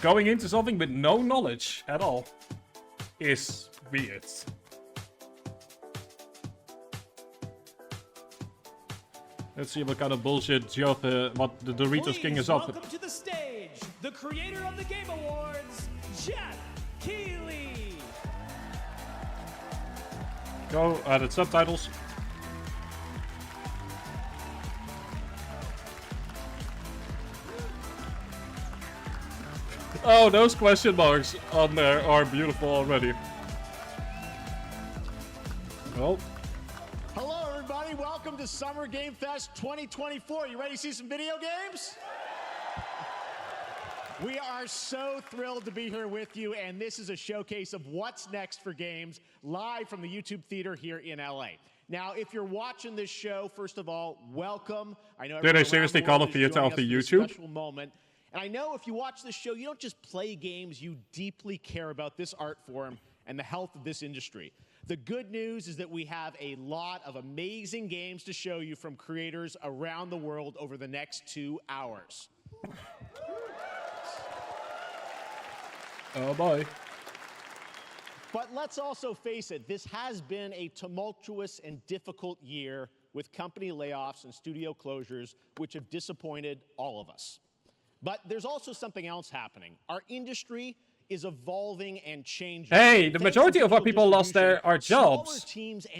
going into something with no knowledge at all is weird. Let's see what kind of bullshit job what the Doritos King is up. Welcome to the stage, the creator of the Game Awards, Jeff Keighley. Go, added subtitles. Oh, those question marks on there are beautiful already. Well. Hello, everybody. Welcome to Summer Game Fest 2024. You ready to see some video games? We are so thrilled to be here with you, and this is a showcase of what's next for games live from the YouTube Theater here in LA. Now, if you're watching this show, first of all, welcome. I know. Did they seriously call it theater after YouTube? Special moment. And I know if you watch this show, you don't just play games, you deeply care about this art form and the health of this industry. The good news is that we have a lot of amazing games to show you from creators around the world over the next 2 hours. Oh boy. But let's also face it, this has been a tumultuous and difficult year with company layoffs and studio closures, which have disappointed all of us. But there's also something else happening. Our industry is evolving and changing. Hey, the majority of our people lost their jobs.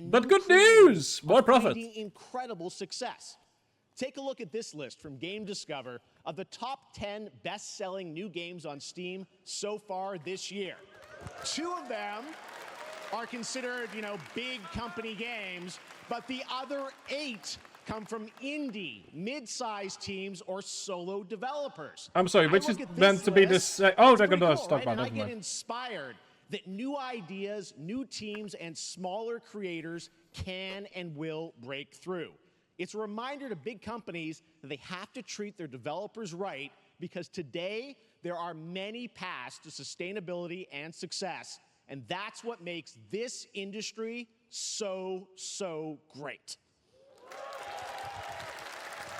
But good news! More profit. Incredible success. Take a look at this list from Game Discover of the top 10 best-selling new games on Steam so far this year. 2 of them are considered, big company games, but the other 8 come from indie, mid-sized teams, or solo developers. I'm sorry, which is meant to be this... oh, they're gonna cool, talk about that. that. I get inspired that new ideas, new teams, and smaller creators can and will break through. It's a reminder to big companies that they have to treat their developers right, because today there are many paths to sustainability and success, and that's what makes this industry so great.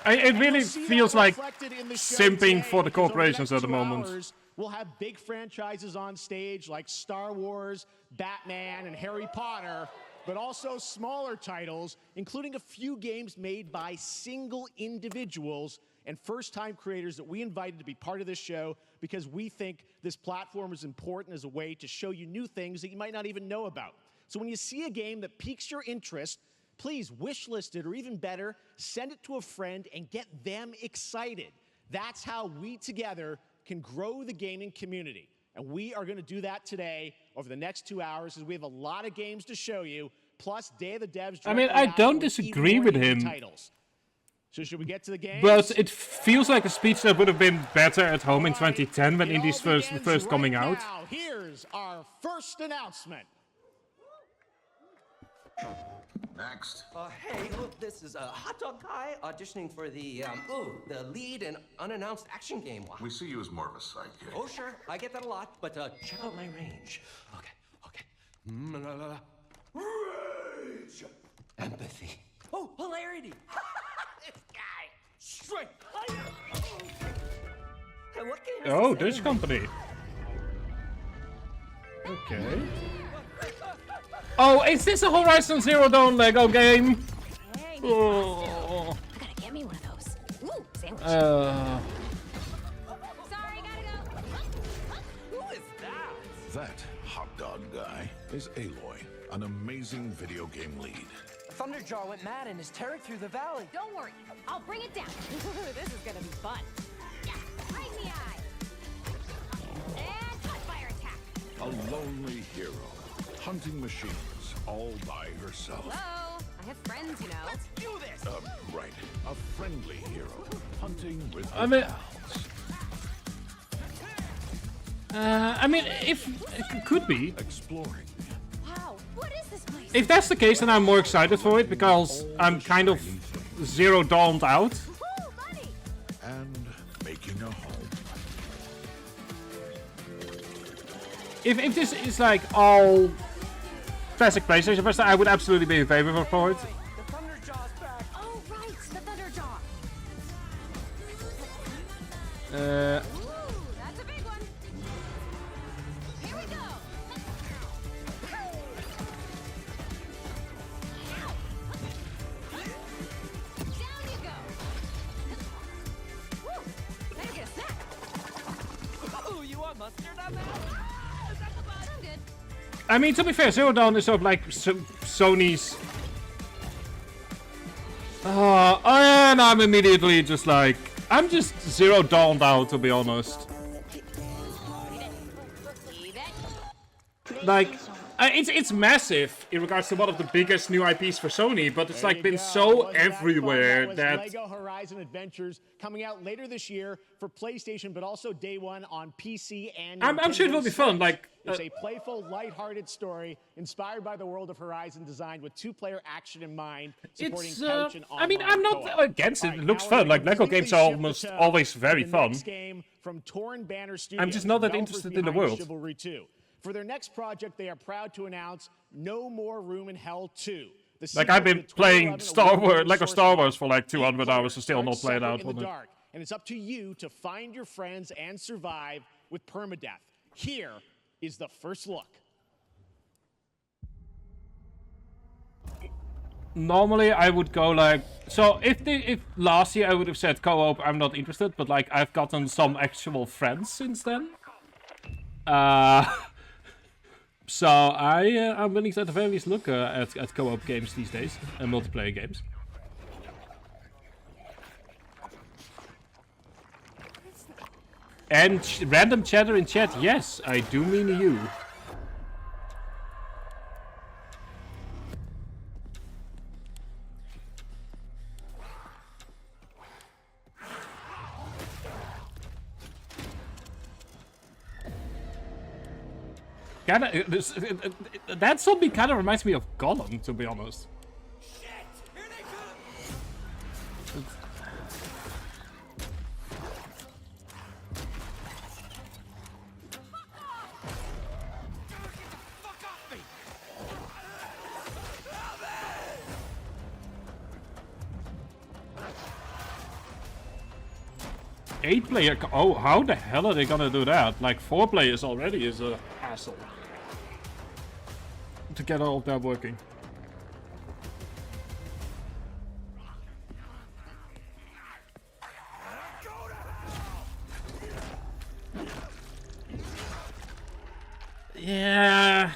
It really feels like simping for the corporations at the moment. We'll have big franchises on stage like Star Wars, Batman, and Harry Potter, but also smaller titles, including a few games made by single individuals and first-time creators that we invited to be part of this show because we think this platform is important as a way to show you new things that you might not even know about. So when you see a game that piques your interest, please wishlist it, or even better, send it to a friend and get them excited. That's how we together can grow the gaming community. And we are going to do that today over the next 2 hours, as we have a lot of games to show you, plus Day of the Devs. I mean, I don't disagree with him. Titles. So should we get to the games? But it feels like a speech that would have been better at home in 2010 when indies first coming out. Now, here's our first announcement. Next. Hey, look, this is a hot dog guy auditioning for the lead and unannounced action game. We see you as more of a sidekick. Oh, sure, I get that a lot, but check out my range. Okay. Rage! Empathy. Oh, hilarity! This guy! Strength! Hey, what game is Oh, this this company. Okay. Oh, is this a Horizon Zero Dawn Lego game? Hey, Oh. I gotta get me one of those. Ooh, sandwich. Sorry, gotta go. Who is that? That hot dog guy is Aloy, an amazing video game lead. Thunderjaw went mad and is tearing through the valley. Don't worry, I'll bring it down. This is gonna be fun. Yeah, right in the eye. And hot fire attack. A lonely hero, hunting machines all by herself. Hello, I have friends, you know. Let's do this! Right. A friendly hero, hunting with I mean, pals. if it could be. Exploring. Wow, what is this place? If that's the case, then I'm more excited for it because I'm kind of Zero Dawned out. Ooh, money. And making a home. If this is like all classic PlayStation version, I would absolutely be in favor for it. The Thunderjaw's back. Oh, right, the Thunderjaw. Uh, Ooh, that's a big one. I'm good. I mean, to be fair, Zero Dawn is sort of like Sony's. And I'm immediately just like, I'm just Zero Dawned out, to be honest. Like, it's massive in regards to one of the biggest new IPs for Sony, but it's like been so everywhere that. Lego Horizon Adventures coming out later this year for PlayStation, but also day one on PC and. I'm sure it will be fun. Like, it's a playful, lighthearted story inspired by the world of Horizon, designed with two-player action in mind, supporting couch and online. I mean, I'm not co-op. against it. All It right, looks now fun. we're Like Lego completely games are shift the almost tone always to very the fun. next game from Torn Banner Studios, I'm just not that developers interested in the behind world. Chivalry 2. For their next project, they are proud to announce No More Room in Hell 2. The Like sequel I've to been the playing 2011 Star Wars, award-winning Lego source Star game. Wars for like 200 Each hours and still player not played starts out separate in on the it. dark, and it's up to you to find your friends and survive with permadeath. Here is the first look. Normally I would go like, so if last year I would have said co-op, I'm not interested, but like I've gotten some actual friends since then. So I'm willing to at the very least look at co-op games these days and multiplayer games. And random chatter in chat, yes, I do mean you. That zombie kind of reminds me of Gollum, to be honest. Eight-player. Oh, how the hell are they gonna do that? Like 4 players already is a hassle to get all of that working. Yeah.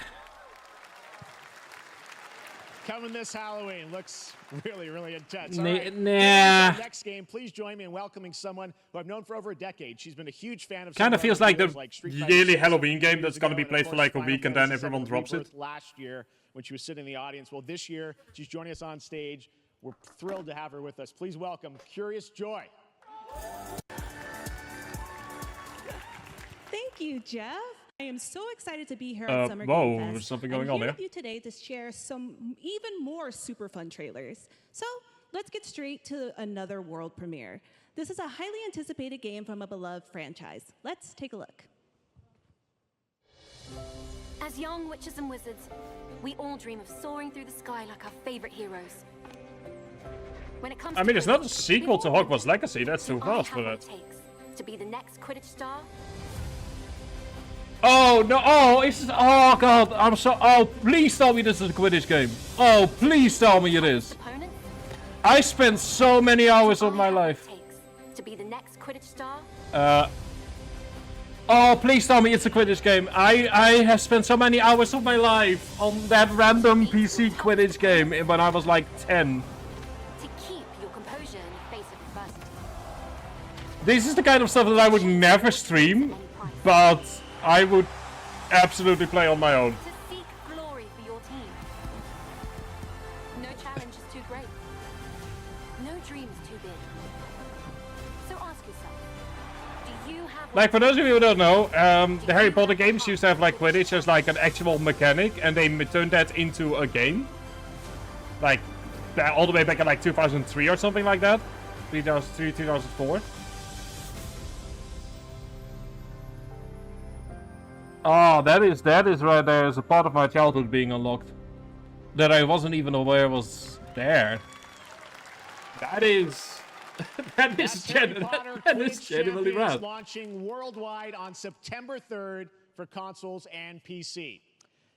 Coming this Halloween. Looks really, really intense. Nah. All right. Next game, please join me in welcoming someone who I've known for over a decade. She's been a huge fan of. Kind of feels like the yearly Halloween game that's gonna be played for like a week and then Fantasy everyone VII drops it. Rebirth last year when she was sitting in the audience. Well, this year she's joining us on stage. We're thrilled to have her with us. Please welcome Curious Joy. Thank you, Jeff. I am so excited to be here at Summer whoa, Game Fest. there's something I'm going on here there. with you today to share some even more super fun trailers. So let's get straight to another world premiere. This is a highly anticipated game from a beloved franchise. Let's take a look. As young witches and wizards, we all dream of soaring through the sky like our favorite heroes. When it comes I mean, to it's not a Quidditch, sequel we've to all Hogwarts Legacy. That's too Do I fast have for what that. it takes to be the next Quidditch star? Oh no! Oh, it's oh god! I'm so. Oh, please tell me this is a Quidditch game. Oh, please tell me it is. Opponents? I spent so many hours of Do my I have what life. it takes to be the next Quidditch star? Oh, please tell me it's a Quidditch game. I have spent so many hours of my life on that random PC Quidditch game when I was like 10. To keep your composure in the face of adversity. This is the kind of stuff that I would never stream, but I would absolutely play on my own. To seek glory for your team. No challenge is too great. No dream is too big. So ask yourself, do you have what Like, for it those of you who don't know, the Harry Potter games used to have like Quidditch as like an actual mechanic, and they turned that into a game. Like, all the way back in like 2003 or something like that. 2003, 2004. Oh, that is right there is a part of my childhood being unlocked. That I wasn't even aware was there. That is... that is genuinely Champions rad. launching worldwide on September 3rd for consoles and PC.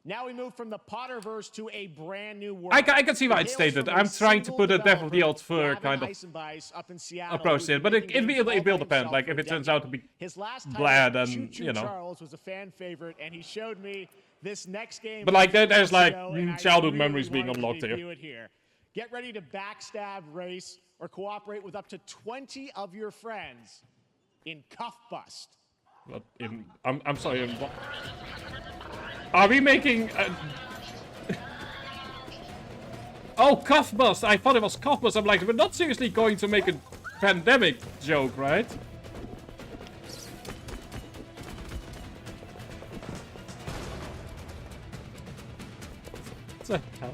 Now we move from the Potterverse to a brand new world. I can see why it's It hails stated. from a I'm trying to single put a devil developer, the old fur Gavin kind of Eisenbeis up in Seattle, approach who's to it, but been it making games all will by depend. himself Like, for if a it turns decade. out to be His last title, bland, Choo and, Choo you know. Charles, was a fan favorite, and he showed me this next game. But, like, a few there's, months like, ago, and I childhood really memories being wanted to unlocked here. debut it here. Get ready to backstab, race, or cooperate with up to 20 of your friends in Cuff Bust. But I'm sorry. Are we making? Oh, Cuff Bust! I thought it was Cuff Bust. I'm like, we're not seriously going to make a pandemic joke, right? What the hell?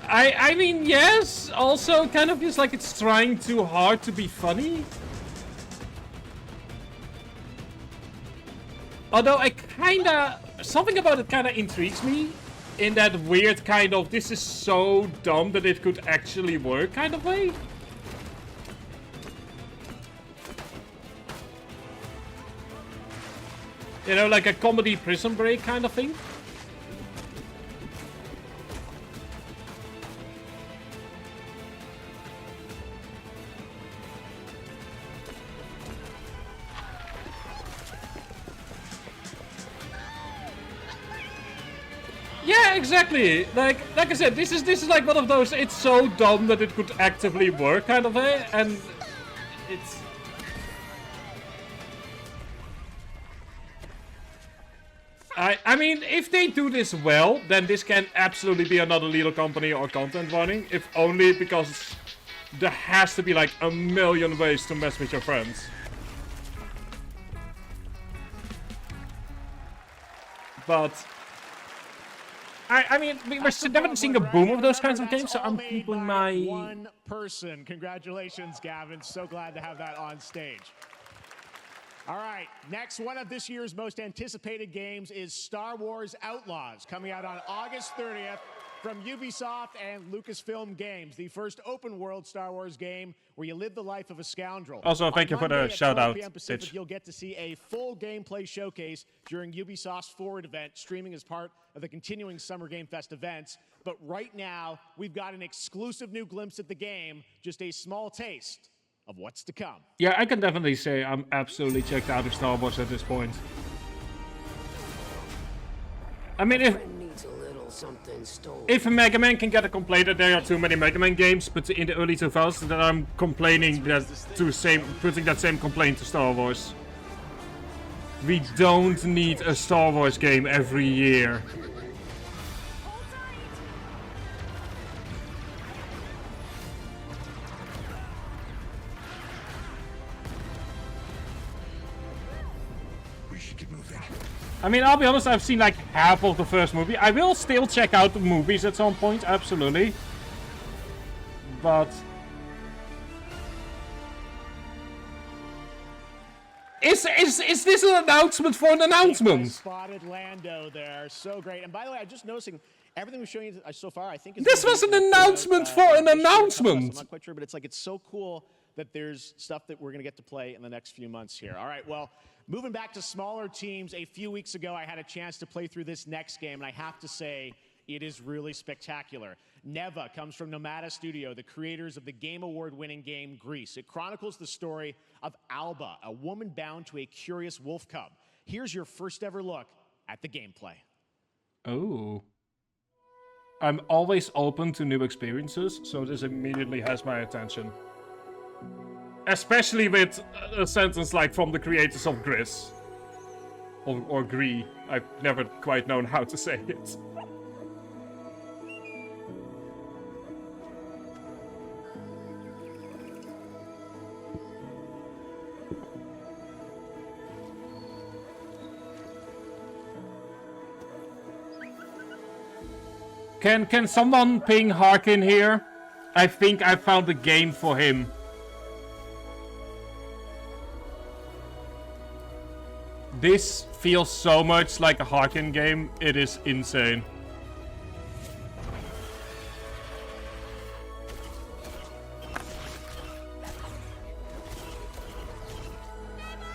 I mean, yes, also kind of feels like it's trying too hard to be funny. Although something about it kinda intrigues me in that weird kind of, this is so dumb that it could actually work kind of way. You know, like a comedy Prison Break kind of thing. Yeah, exactly. Like I said, this is like one of those. It's so dumb that it could actively work, kind of way, and it's. I mean, if they do this well, then this can absolutely be another little company or content warning. If only because there has to be like a million ways to mess with your friends. But. I mean, we're definitely seeing a boom of those kinds of games, so I'm keeping my... One person. Congratulations, Gavin. So glad to have that on stage. All right, next one of this year's most anticipated games is Star Wars Outlaws, coming out on August 30th from Ubisoft and Lucasfilm Games, the first open-world Star Wars game where you live the life of a scoundrel. Also, thank you for the shout-out, Stitch. You'll get to see a full gameplay showcase during Ubisoft's Forward event, streaming as part of the continuing Summer Game Fest events. But right now, we've got an exclusive new glimpse at the game, just a small taste of what's to come. Yeah, I can definitely say I'm absolutely checked out of Star Wars at this point. I mean, if Mega Man can get a complaint that there are too many Mega Man games, but in the early 2000s, then I'm complaining that putting that same complaint to Star Wars. We don't need a Star Wars game every year. I mean, I'll be honest, I've seen like half of the first movie. I will still check out the movies at some point, absolutely. But... Is this an announcement for an announcement? Spotted Lando there, so great. And by the way, I'm just noticing everything we've shown you so far. I think this was an announcement for an announcement. I'm not quite sure, but it's so cool that there's stuff that we're going to get to play in the next few months here. All right, well, moving back to smaller teams, a few weeks ago I had a chance to play through this next game, and I have to say, it is really spectacular. Neva comes from Nomada Studio, the creators of the Game Award-winning game Grease. It chronicles the story of Alba, a woman bound to a curious wolf cub. Here's your first ever look at the gameplay. Oh. I'm always open to new experiences, so this immediately has my attention. Especially with a sentence like from the creators of Gris. Or Gree. I've never quite known how to say it. Can someone ping Harkin here? I think I found a game for him. This feels so much like a Harkin game. It is insane.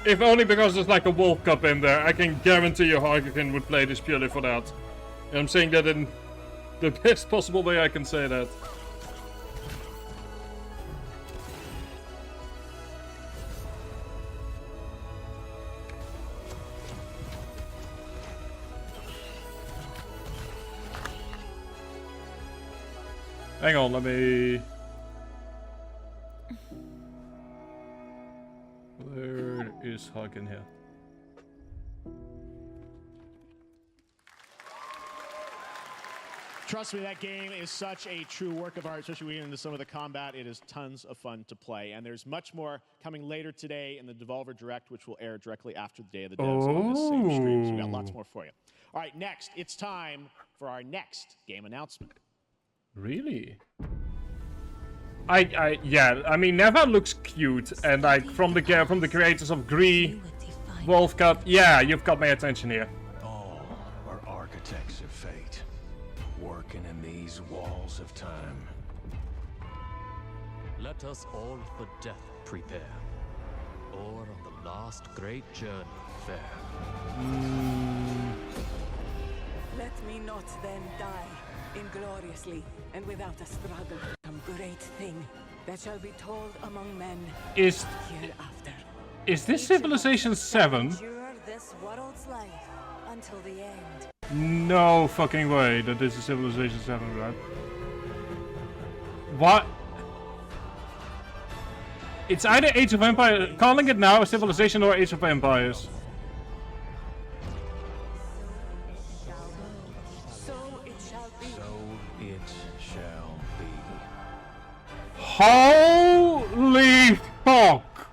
If only because there's like a Wolf Cup in there. I can guarantee you Harkin would play this purely for that. And I'm saying that in the best possible way I can say that. Hang on, let me... Where is Hagen here? Trust me, that game is such a true work of art, especially when we get into some of the combat. It is tons of fun to play. And there's much more coming later today in the Devolver Direct, which will air directly after the Day of the Devs on this same stream. So we got lots more for you. All right, next, it's time for our next game announcement. Really? Yeah, I mean, Neva looks cute, and like from the creators of Gree, Wolf Cup, yeah, you've got my attention here. All are architects of fate, working in these walls of time. Let us all for death prepare, or on the last great journey fare. Let me not then die ingloriously and without a struggle. Some great thing that shall be told among men hereafter. Is this Civilization 7? Endure this world's life until the end. No fucking way that this is Civilization 7, right? What? It's either Age of Empires, calling it now Civilization or Age of Empires. Holy fuck!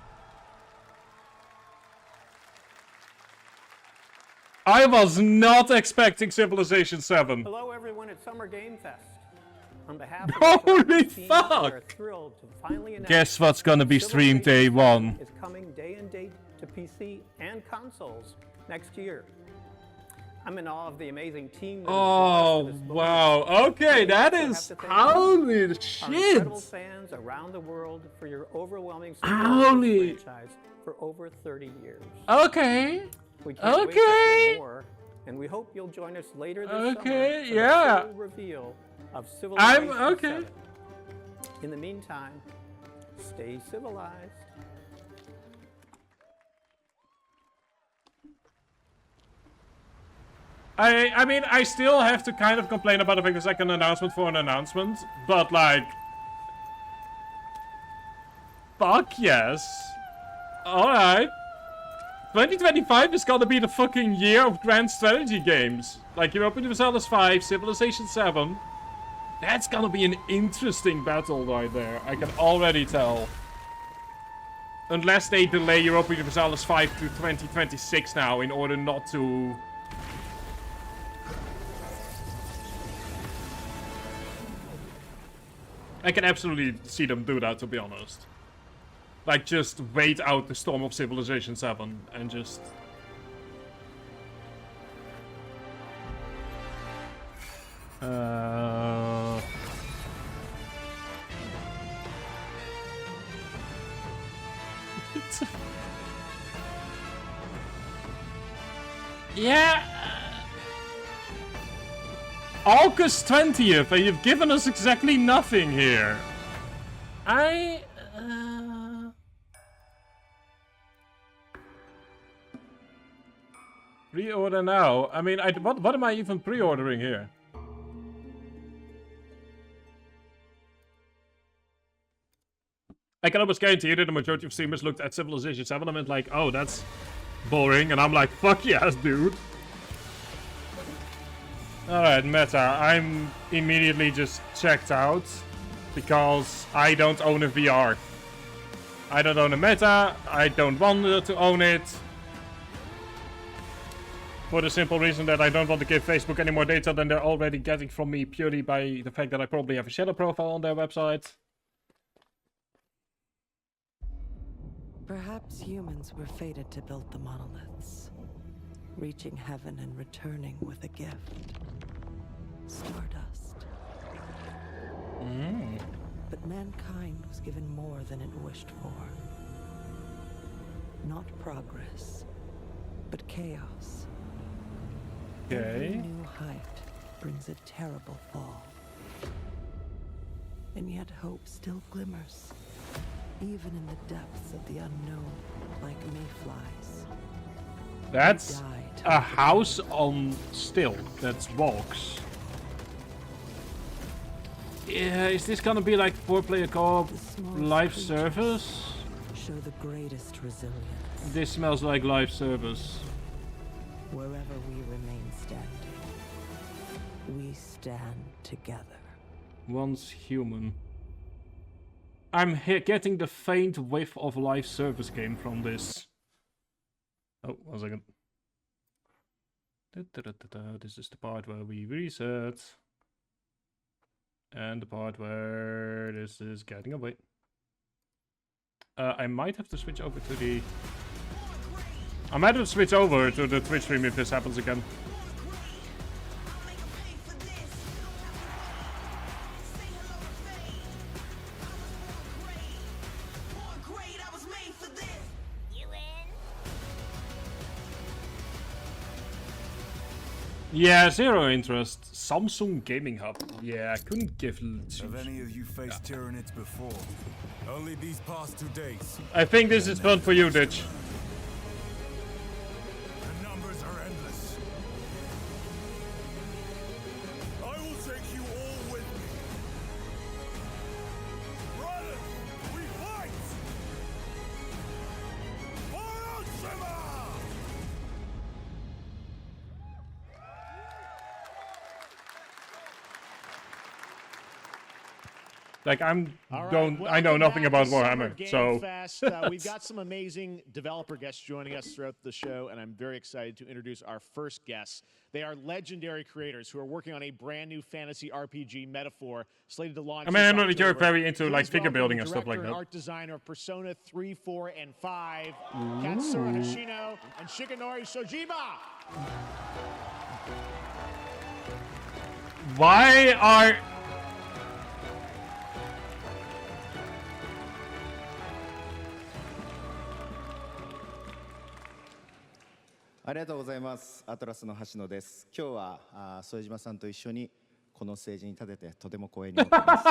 I was not expecting Civilization 7. Hello everyone at Summer Game Fest. On behalf of Holy team, fuck! we are thrilled to finally announce Guess what's gonna be streamed day one? is coming day and date to PC and consoles next year. I'm in awe of the amazing team. Oh wow! Okay, that is holy our shit! incredible fans around the world for your overwhelming support Holy. of this franchise for over 30 years. Okay. We can't wait to hear more, and we hope you'll join us later this summer for yeah. the full reveal of Civilization I'm okay. 7. In the meantime, stay civilized. I mean, I still have to kind of complain about having a second announcement for an announcement, but like... Fuck yes. Alright. 2025 is gonna be the fucking year of grand strategy games. Like Europa Universalis 5, Civilization 7. That's gonna be an interesting battle right there. I can already tell. Unless they delay Europa Universalis 5 to 2026 now in order not to... I can absolutely see them do that, to be honest. Like, just wait out the storm of Civilization 7 and just... Yeah... August 20th, and you've given us exactly nothing here. Pre-order now. I mean, what am I even pre-ordering here? I can almost guarantee that the majority of streamers looked at Civilization 7 and went like, oh, that's boring. And I'm like, fuck yes, dude. Alright, meta. I'm immediately just checked out because I don't own a VR. I don't own a meta. I don't want to own it. For the simple reason that I don't want to give Facebook any more data than they're already getting from me purely by the fact that I probably have a shadow profile on their website. Perhaps humans were fated to build the monoliths. reaching heaven and returning with a gift. Stardust. But mankind was given more than it wished for. Not progress, but chaos. Every new height brings a terrible fall. And yet hope still glimmers, even in the depths of the unknown, like mayflies. That's a house on stilt that walks. Yeah, is this gonna be like 4-player co-op live service? Show the greatest resilience. This smells like live service. Wherever we remain standing, we stand together. Once human. I'm getting the faint whiff of live service game from this. Oh, 1 second. This is the part where we reset. And the part where this is getting away. I might have to switch over to the... I might have to switch over to the Twitch stream if this happens again. Yeah, zero interest. Samsung Gaming Hub. Yeah, I couldn't give... Have any of you faced Tyranids before? Only these past 2 days. I think this is fun for you, Ditch. The numbers are endless. I will take you all with me. Brothers, we fight! For Ultima! Like I Welcome know nothing back about to Summer Warhammer, Game so Fest. We've got some amazing developer guests joining us throughout the show, and I'm very excited to introduce our first guests. They are legendary creators who are working on a brand new fantasy RPG Metaphor slated to launch. I mean, I know that you're October. very into like Please figure welcome building the and stuff like director that. and art designer of Persona 3, 4, and 5, Katsura Hoshino and Shigenori Shojima. Why are...ありがとうございます。アトラスの橋野です。今日は副島さんと一緒にこのステージに立ててとても光栄に思っています。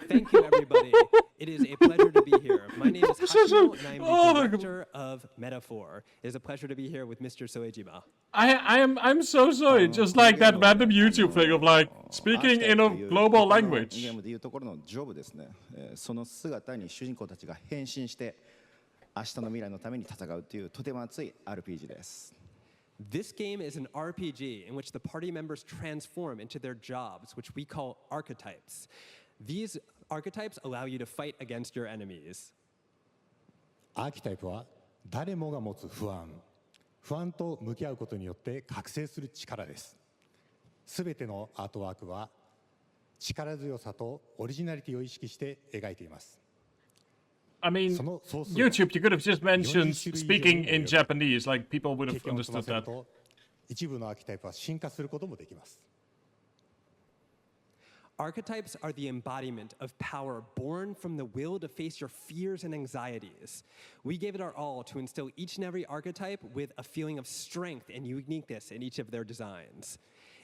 Thank you, everybody. It is a pleasure to be here. My name is Hashino, and I'm the director of Metaphor. It is a pleasure to be here with Mr. Soejima. I'm so sorry. Just like that random YouTube thing of like speaking in a global language. ゲームでいうところのジョブですね。その姿に主人公たちが変身して明日の未来のために戦うというとても熱い RPG です。This game is an RPG in which the party members transform into their jobs, which we call archetypes. These archetypes allow you to fight against your enemies. アーキタイプは誰もが持つ不安と向き合うことによって覚醒する力です。すべてのアートワークは力強さとオリジナリティを意識して描いています。I mean, YouTube, you could have just mentioned speaking in Japanese, like people would have understood that. 一部のアーキタイプは進化することもできます。Archetypes are the embodiment of power born from the will to face your fears and anxieties. We gave it our all to instill each and every archetype with a feeling of strength and uniqueness in each of their designs.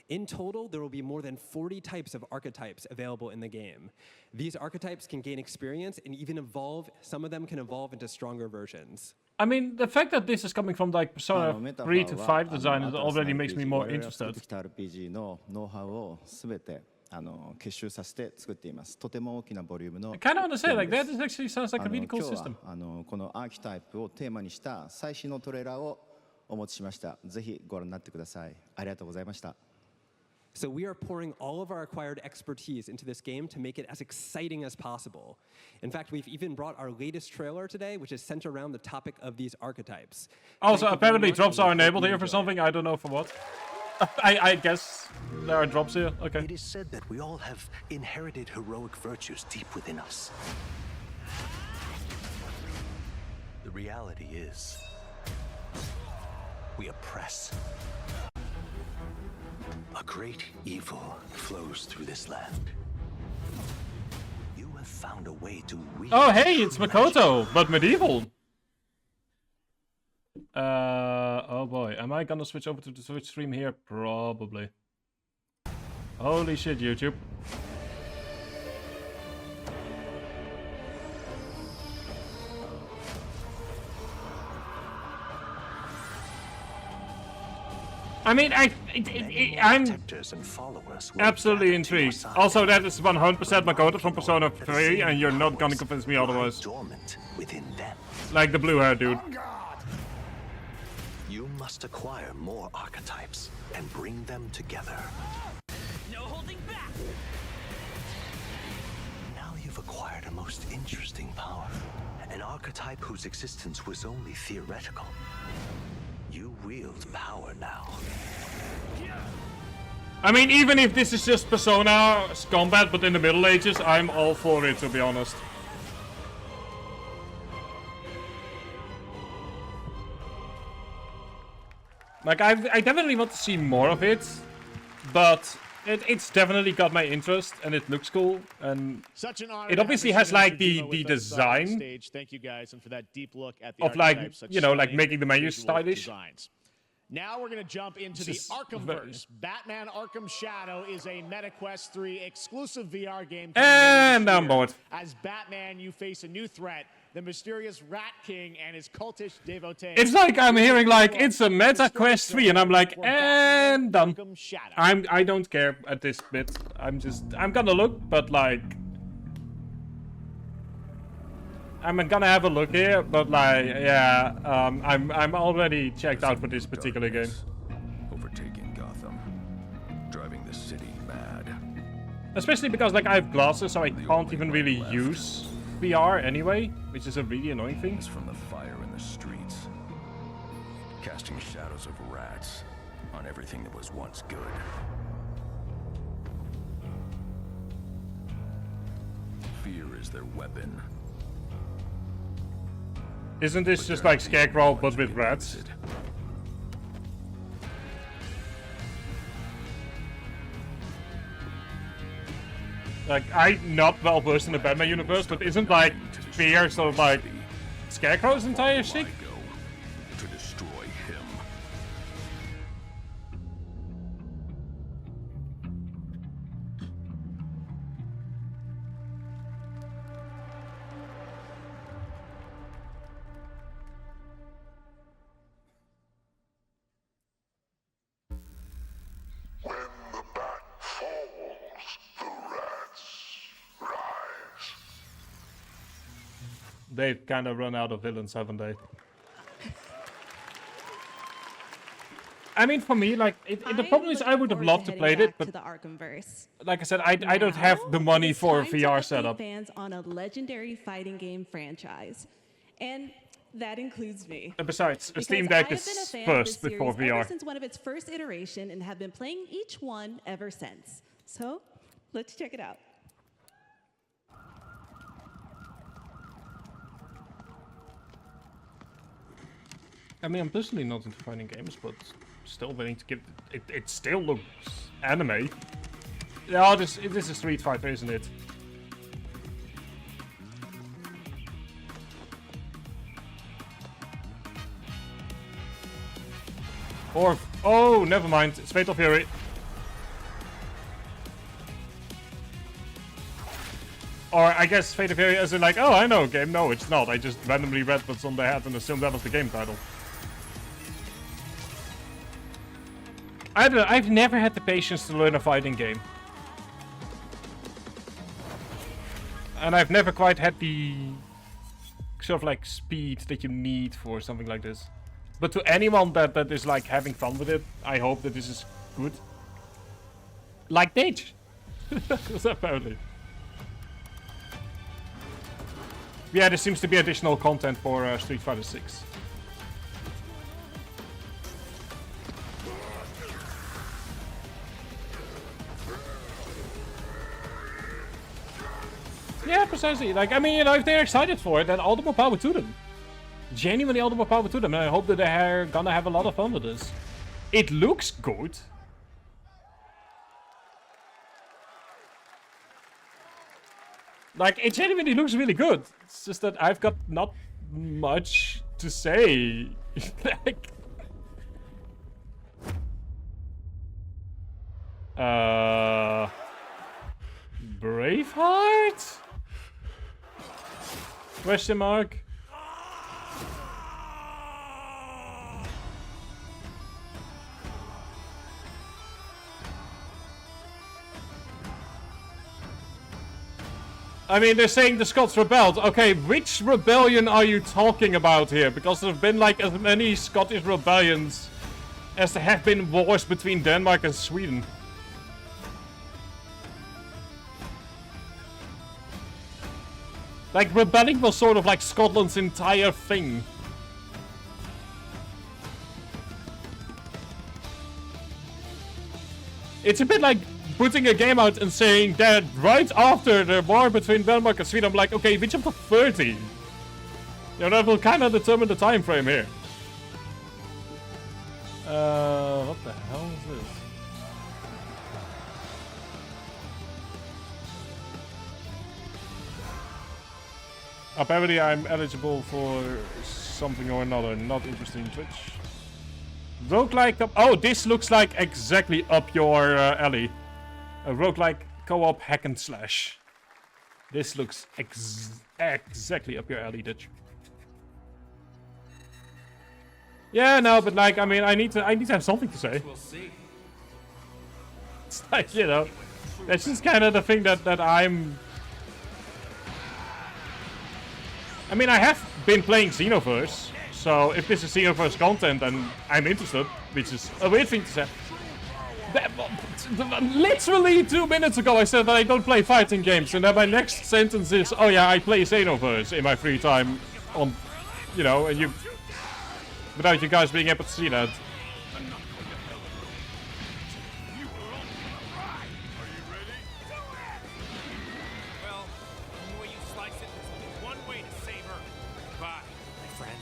In total, there will be more than 40 types of archetypes available in the game. These archetypes can gain experience and even evolve. Some of them can evolve into stronger versions. I mean, the fact that this is coming from like Persona 3 to 5 design already makes me more interested. RPG のノウハウをすべて結集させて作っています。とても大きなボリュームの。I kind of want to say like that actually sounds like a really cool system. このアーキタイプをテーマにした最新のトレーラーをお持ちしました。ぜひご覧になってください。ありがとうございました。So we are pouring all of our acquired expertise into this game to make it as exciting as possible. In fact, we've even brought our latest trailer today, which is centered around the topic of these archetypes. Also, apparently drops are enabled here for something. I don't know for what. I guess there are drops here. Okay. It is said that we all have inherited heroic virtues deep within us. The reality is, we oppress. A great evil flows through this land. You have found a way to wield. Oh, hey, it's Makoto, but medieval. Oh boy, am I gonna switch over to the Switch stream here? Probably. Holy shit, YouTube. I mean, I'm absolutely intrigued. Also, that is 100% Makoto from Persona 3, and you're not gonna convince me otherwise. Dormant within them. Like the blue hair dude. You must acquire more archetypes and bring them together. No holding back. Now you've acquired a most interesting power. An archetype whose existence was only theoretical. You wield power now. I mean, even if this is just Persona combat, but in the Middle Ages, I'm all for it, to be honest. Like, I definitely want to see more of it, but it's definitely got my interest, and it looks cool, and Such an honor it obviously has like the design stage. Thank you guys, and for that deep look at the of like, archetypes, such you know, like stunning making the menus visual stylish. designs. Now we're going to jump into the Just Arkhamverse. Batman Arkham Shadow is a MetaQuest 3 exclusive VR game. And I'm bored. As Batman, you face a new threat, the mysterious Rat King and his cultish devotees. It's like I'm hearing like it's a MetaQuest 3, and I'm like, and done. I don't care at this bit. I'm gonna look, but like, I'm gonna have a look here, but like, yeah, I'm already checked out for this particular game. Overtaking Gotham, driving the city mad. Especially because like I have glasses, so I can't even really use VR anyway, which is a really annoying thing. From the fire in the streets, casting shadows of rats on everything that was once good. Fear is their weapon. Isn't this just like Scarecrow but with rats? Like, I'm not well versed in the Batman universe, but isn't like Fear sort of like Scarecrow's entire shit? To destroy him. When the bat falls, the rats rise. They've kind of run out of villains, haven't they? I mean, for me, like, the problem is I would have loved to play it, but to the Arkhamverse. like I said, I don't have the money for a VR setup. Fans on a legendary fighting game franchise, and that includes me. Besides, a Because Steam Deck I have is been a fan of first this before series ever VR. since one of its first iteration, and have been playing each one ever since. So, let's check it out. I mean, I'm personally not into fighting games, but still willing to give it. It still looks anime. Yeah, this is Street Fighter, isn't it? Or oh, never mind. It's Fatal Fury. Or I guess Fatal Fury as in like, oh, I know a game. No, it's not. I just randomly read what's on the hat and assumed that was the game title. I don't know, I've never had the patience to learn a fighting game. And I've never quite had the sort of like speed that you need for something like this. But to anyone that is like having fun with it, I hope that this is good. Like Nate! Apparently. Yeah, there seems to be additional content for Street Fighter 6. Yeah, precisely. Like, I mean, you know, if they're excited for it, then all the more power to them. Genuinely all the more power to them, and I hope that they're gonna have a lot of fun with this. It looks good. Like, it genuinely looks really good. It's just that I've got not much to say. Like... Braveheart? Question mark? I mean, they're saying the Scots rebelled. Okay, which rebellion are you talking about here? Because there have been like as many Scottish rebellions as there have been wars between Denmark and Sweden. Like, rebelling was sort of like Scotland's entire thing. It's a bit like putting a game out and saying that right after the war between Denmark and Sweden, I'm like, okay, which of the 30? You know, that will kind of determine the time frame here. What the hell is this? Apparently I'm eligible for something or another, not interesting Twitch. Roguelike, oh, this looks like exactly up your alley. A roguelike co-op hack and slash. This looks exactly up your alley, Ditch. Yeah, no, but like, I mean, I need to have something to say. We'll see. It's like, you know, that's just kind of the thing that I'm... I mean, I have been playing Xenoverse, so if this is Xenoverse content, then I'm interested, which is a weird thing to say. Literally 2 minutes ago I said that I don't play fighting games, and then my next sentence is, oh yeah, I play Xenoverse in my free time on, you know, and you... Without you guys being able to see that.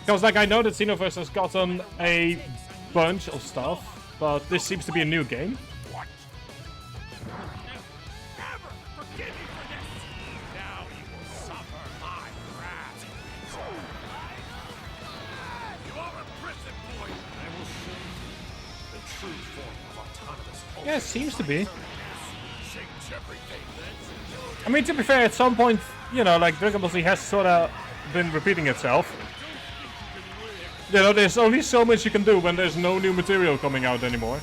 Because, like, I know that Xenoverse has gotten a bunch of stuff, but this seems to be a new game. Yeah, it seems to be. I mean, to be fair, at some point, you know, like, Dragon Ball Z has sort of been repeating itself. You know, there's only so much you can do when there's no new material coming out anymore.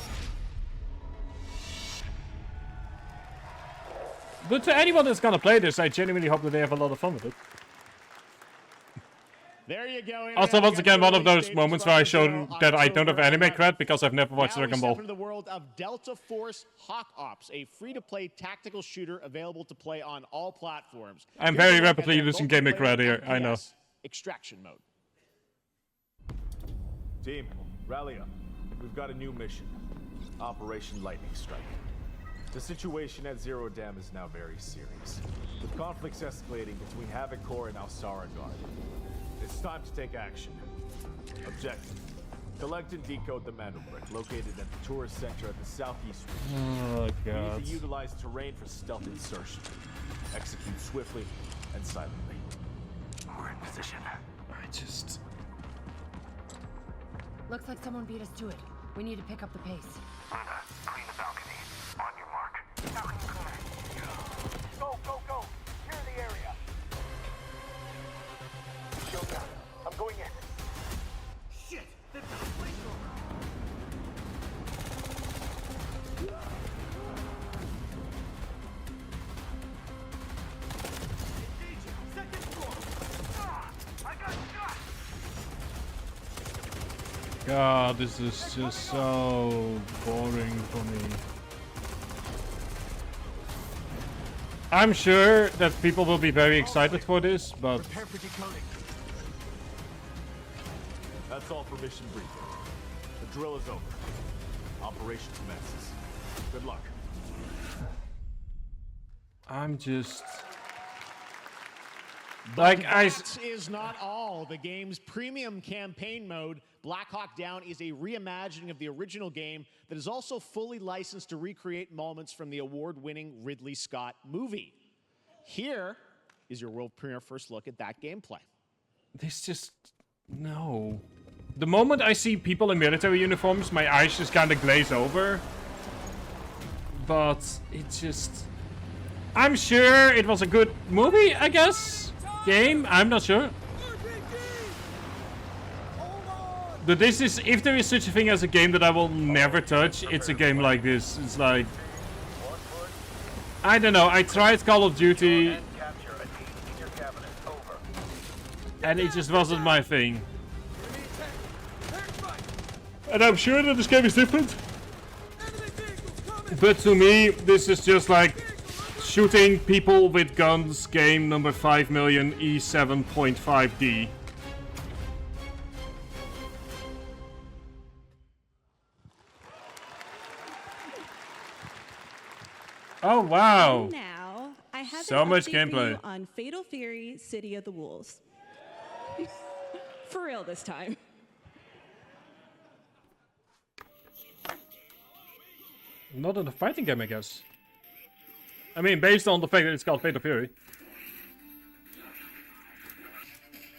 But to anyone that's gonna play this, I genuinely hope that they have a lot of fun with it. There you go. Also, once again, one of those moments where I showed that I don't have anime cred because I've never watched Dragon Ball. Now we step into the world of Delta Force Hawk Ops, a free-to-play tactical shooter available to play on all platforms. I'm very rapidly losing gamer cred here, I know. Extraction mode. Team, rally up. We've got a new mission. Operation Lightning Strike. The situation at Zero Dam is now very serious, with conflicts escalating between Havoc Corps and Alsara Guard. It's time to take action. Objective: collect and decode the Mando Brick located at the tourist center at the southeast region. Oh, We God. need to utilize terrain for stealth insertion. Execute swiftly and silently. We're in position. I just... Looks like someone beat us to it. We need to pick up the pace. Brenda, clean the balcony. On your mark. Balcony clear. Go, go, go! Clear the area. Shield down. I'm going in. Shit! They've got a flamethrower. Engaging. Second floor. Ah! I got shot! God, this is just so boring for me. I'm sure that people will be very excited for this, but... Prepare for decoding. That's all for mission briefing. The drill is over. Operation commences. Good luck. I'm just... Like, that is not all. The game's premium campaign mode, Black Hawk Down, is a reimagining of the original game that is also fully licensed to recreate moments from the award-winning Ridley Scott movie. Here is your world premiere first look at that gameplay. This just... no. The moment I see people in military uniforms, my eyes just kind of glaze over. But it just... I'm sure it was a good movie, I guess? Game? I'm not sure. But this is... if there is such a thing as a game that I will never touch, it's a game like this. It's like... I don't know, I tried Call of Duty... and it just wasn't my thing. And I'm sure that this game is different. But to me, this is just like shooting people with guns game number 5,000,000 E7.5D. Oh wow! And now I have so an much update gameplay for you on Fatal Fury: City of the Wolves. For real this time. Not in a fighting game, I guess. I mean, based on the fact that it's called Fatal Fury.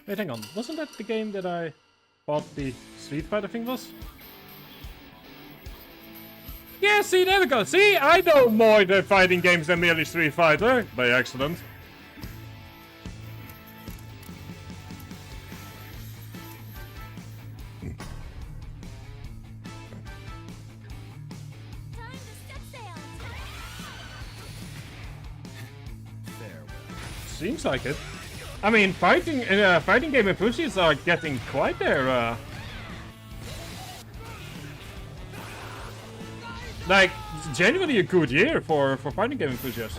Wait, hang on. Wasn't that the game that I thought the Street Fighter thing was? Yeah, see, there we go. See, I know more than fighting games than merely Street Fighter. By accident. Seems like it. I mean, fighting game enthusiasts are getting quite there. Like, genuinely a good year for fighting game enthusiasts.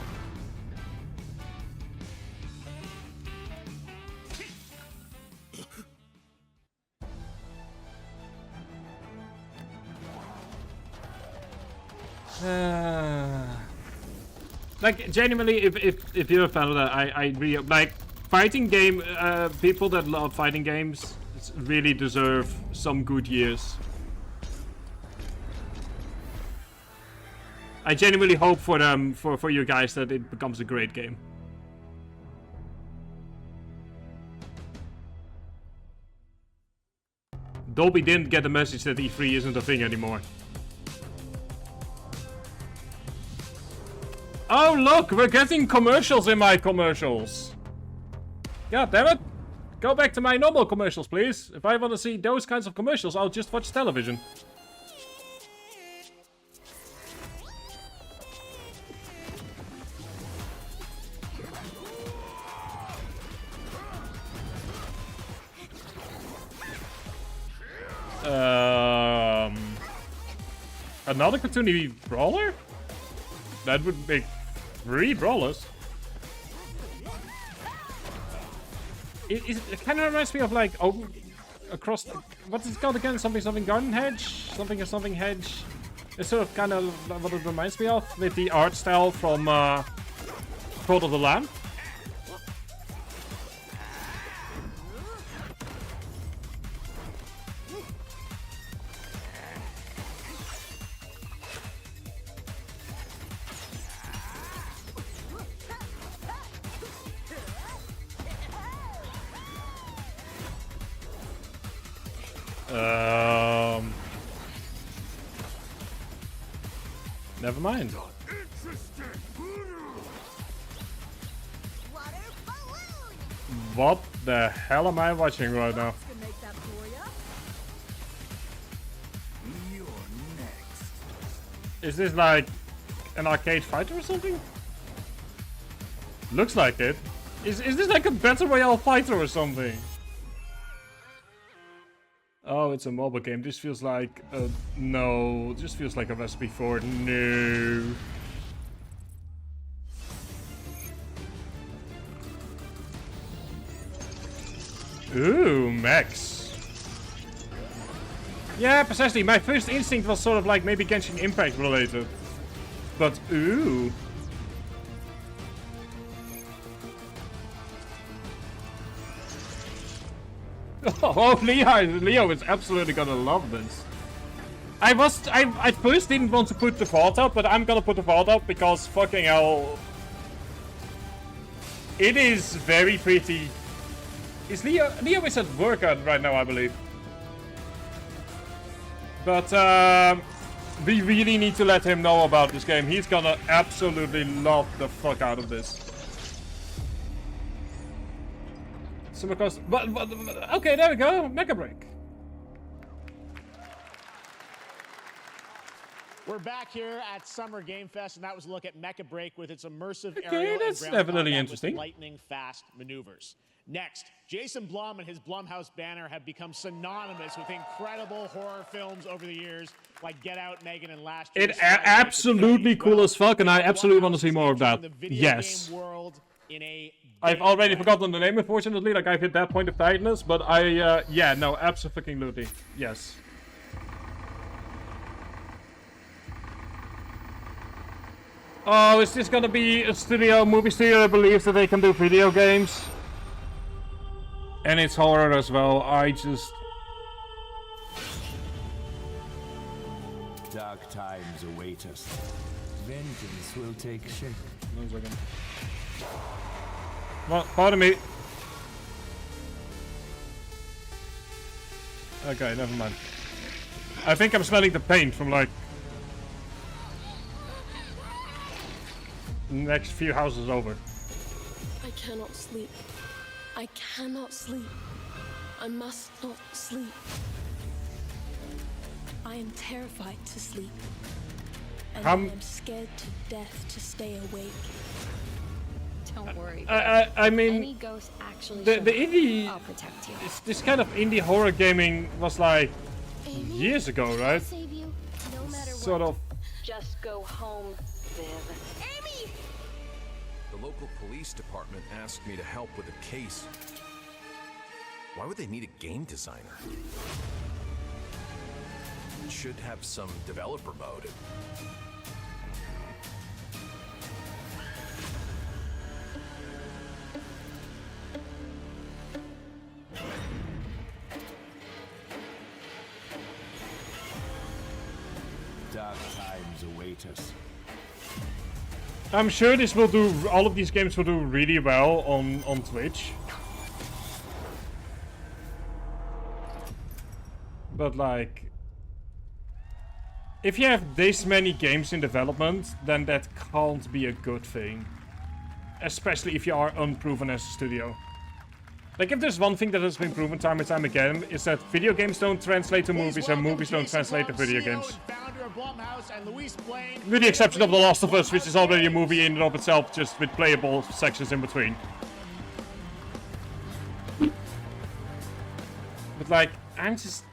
Like, genuinely, if you're a fan of that, I really like fighting game. People that love fighting games really deserve some good years. I genuinely hope for them, for you guys, that it becomes a great game. Dolby didn't get the message that E3 isn't a thing anymore. Oh look, we're getting commercials in my commercials. God damn it. Go back to my normal commercials, please. If I want to see those kinds of commercials, I'll just watch television. Another cartoony brawler? That would make 3 brawlers. It kind of reminds me of like across what is it called again? Something garden hedge, something hedge. It's sort of kind of what it reminds me of with the art style from Cult of the Lamb. Never mind. What the hell am I watching right now? Is this like an arcade fighter or something? Looks like it. Is this like a Battle Royale fighter or something? Oh, it's a mobile game. This feels like no. This feels like a recipe for no. Ooh, mechs. Yeah, precisely. My first instinct was sort of like maybe Genshin Impact related. But ooh. Oh, Leo is absolutely gonna love this. I at first didn't want to put the vault up, but I'm gonna put the vault up because fucking hell. It is very pretty. Is Leo is at work right now, I believe. But we really need to let him know about this game. He's gonna absolutely love the fuck out of this. But okay, there we go. Mecha Break. We're back here at Summer Game Fest, and that was a look at Mecha Break with its immersive Okay, aerial that's and ground definitely combat interesting. with lightning-fast maneuvers. Next, Jason Blum and his Blumhouse banner have become synonymous with incredible horror films over the years, like Get Out, Megan, and last year's Absolutely cool as fuck, and I absolutely want to see more of that. Yes. I've already forgotten the name, unfortunately. Like, I've hit that point of tiredness, but yeah, no, absolutely, yes. Oh, is this gonna be a movie studio that believes that they can do video games? And it's horror as well. Dark times await us. Vengeance will take shape. 1 second. Well, pardon me. Okay, never mind. I think I'm smelling the paint from like next few houses over. I cannot sleep. I cannot sleep. I must not sleep. I am terrified to sleep. And I am scared to death to stay awake. Don't worry. I mean, any ghost actually the indie, I'll protect you. this kind of indie horror gaming was like years ago, right? Save you, no matter Sort what. of. Just go home, Viv. Amy! The local police department asked me to help with a case. Why would they need a game designer? Should have some developer mode. Dark times await us. I'm sure this will do. All of these games will do really well on Twitch. But like, if you have this many games in development, then that can't be a good thing. Especially if you are unproven as a studio. Like, if there's one thing that has been proven time and time again, is that video games don't translate to movies and movies don't translate to video games. With the exception of The Last of Us, which is already a movie in and of itself, just with playable sections in between. But like, I'm just...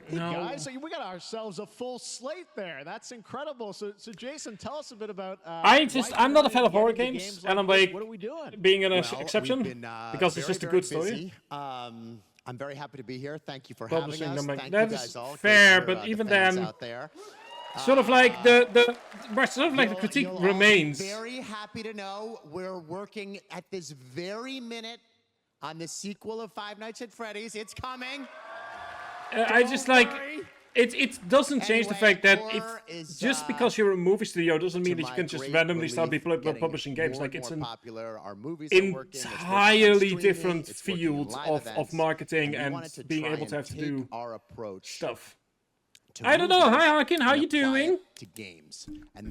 Hey guys, so we got ourselves a full slate there. That's incredible. So Jason, tell us a bit about. I'm not a fan of horror games, and I'm like, what are we doing? being an exception because it's just a good story. I'm very happy to be here. Thank you for Publishing having us. them, Thank that you is guys all. fair, Great for, but the even fans then, out there. sort of like the critique remains. Very happy to know we're working at this very minute on the sequel of Five Nights at Freddy's. It's coming. I just like it doesn't change the fact that it's just because you're a movie studio doesn't mean that you can just randomly start publishing games. Like, it's an entirely different field of marketing and being able to have to do stuff. I don't know. Hi, Harkin. How you doing?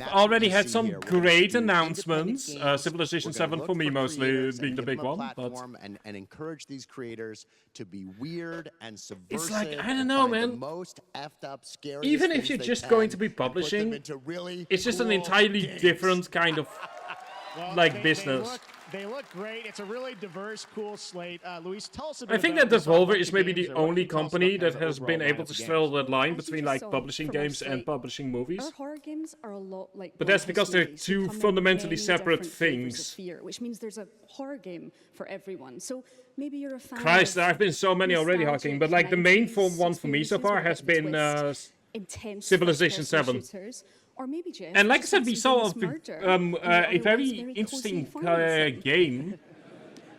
Already had some great announcements. Civilization 7 for me mostly being the big one, but and encourage these creators to be weird and subversive. it's like, I don't know, man. Most effed up, scary. Even if you're just going to be publishing, it's just an entirely different kind of like business. They look great. It's a really diverse, cool slate. Luis, tell us a bit I think about that Devolver is maybe the only company that has been able to straddle that line between like publishing games and publishing movies. Our horror games are a lot like But that's because they're movies. They two come in fundamentally many separate different flavors of things. fear, which means there's a horror game for everyone. So maybe you're a fan Christ, of there have been so many already, Hawking. But like the main one for me so far has been intense Civilization first-person 7. shooters, or maybe Jeff And like I just said, wants we some saw villainous murder in your a very otherwise very interesting cozy farming sim. game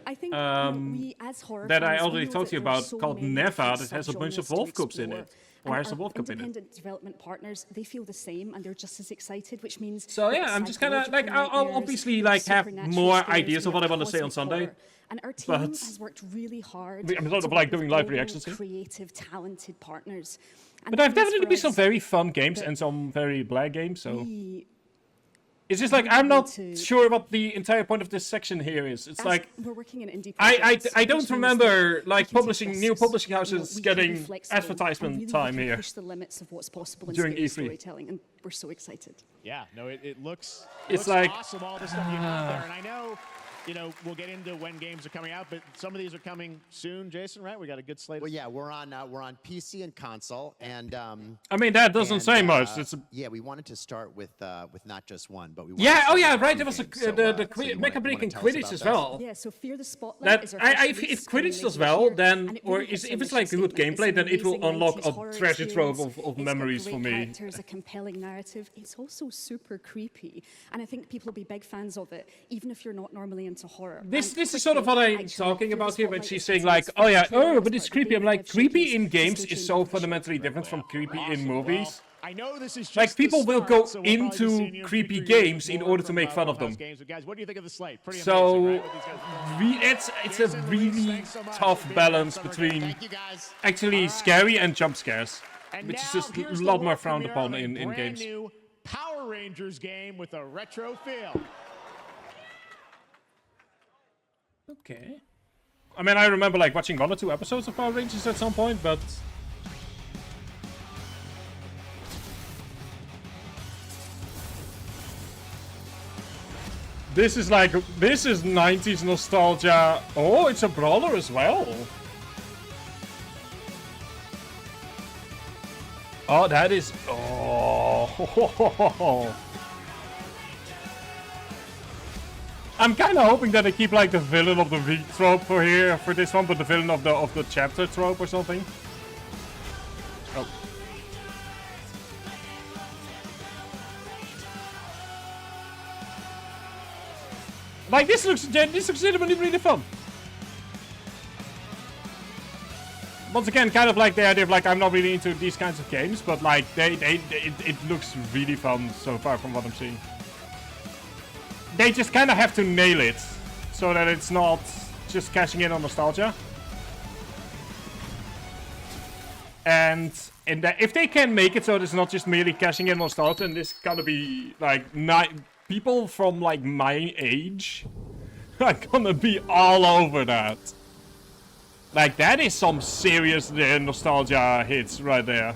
I think we as horror that I fans, we already know talked to you that there's about so called many Neva different that has a bunch of subgenres to wolf cubs in explore. it. Or And has a our wolf cub in it. independent development partners, they feel the same, and they're just as excited, which means So yeah, I'm just kind of like I'll obviously like have more ideas of what I want to say on Sunday. And our team But has worked really hard. I'm sort to of like work with doing live global, reactions here. creative, talented partners. And But that I've means definitely for been some us very fun games that and some very black games. So we it's just like I'm not sure what the entire point of this section here is. It's As like we're working in indie I projects, don't which means remember that like we can take publishing new risks. publishing You know, houses we can be getting flexible, and advertisement really we time can here push the limits of what's possible in during scary E3. storytelling, and we're so excited. Yeah, no, it looks It's looks like awesome, all the stuff you have there. And I know, you know, we'll get into when games are coming out, but some of these are coming soon, Jason, right? We got a good slate. Well, yeah, we're on PC and console, and I mean that doesn't say much. It's yeah, we wanted to start with not just one, but we yeah, oh yeah, right. There There was the Mecha Break in Quidditch as well. Yeah, so Fear the Spotlight That is our first if release Quidditch coming does later well, this year, then and it or really hits if a it's mission like good statement. gameplay, It's then an it will amazing unlock 90s a horror treasure trove experience. of It's got memories great for me. characters, a compelling narrative. It's also super creepy, and I think people will be big fans of it, even if you're not normally into horror. This And is sort of what quickly, I'm actually, talking Fear the about here when Spotlight she's is saying the like, first oh yeah, trailer oh, as but it's part of the creepy. I'm Beta like, Dev creepy Showcase, in so games stay is tuned so for the show. fundamentally different from creepy in Awesome. movies. Well, I know this is just Like people the will start, go so we'll probably be seeing into you in creepy future years games in more order to from, make fun of Farmhouse them. Games. But guys, what do you think of the slate? Pretty So amazing, right? What these guys have done. it's a Jason, Luis, really thanks so much tough for being balance here. between Thank you, guys. actually scary and jump scares, And which now, is just a here's the lot more world frowned premiere upon of a in brand games. new Power Rangers game with a retro feel. Okay. I mean, I remember like watching 1 or 2 episodes of Power Rangers at some point, but this is 90s nostalgia. Oh, it's a brawler as well. Oh, that is oh. I'm kind of hoping that they keep like the villain of the week trope for this one, but the villain of the chapter trope or something. Oh. Like this looks genuinely really fun. Once again, kind of like the idea of like I'm not really into these kinds of games, but like it looks really fun so far from what I'm seeing. They just kind of have to nail it, so that it's not just cashing in on nostalgia. And if they can make it so it's not just merely cashing in on nostalgia, and this gotta be like people from like my age are gonna be all over that. Like that is some serious nostalgia hits right there.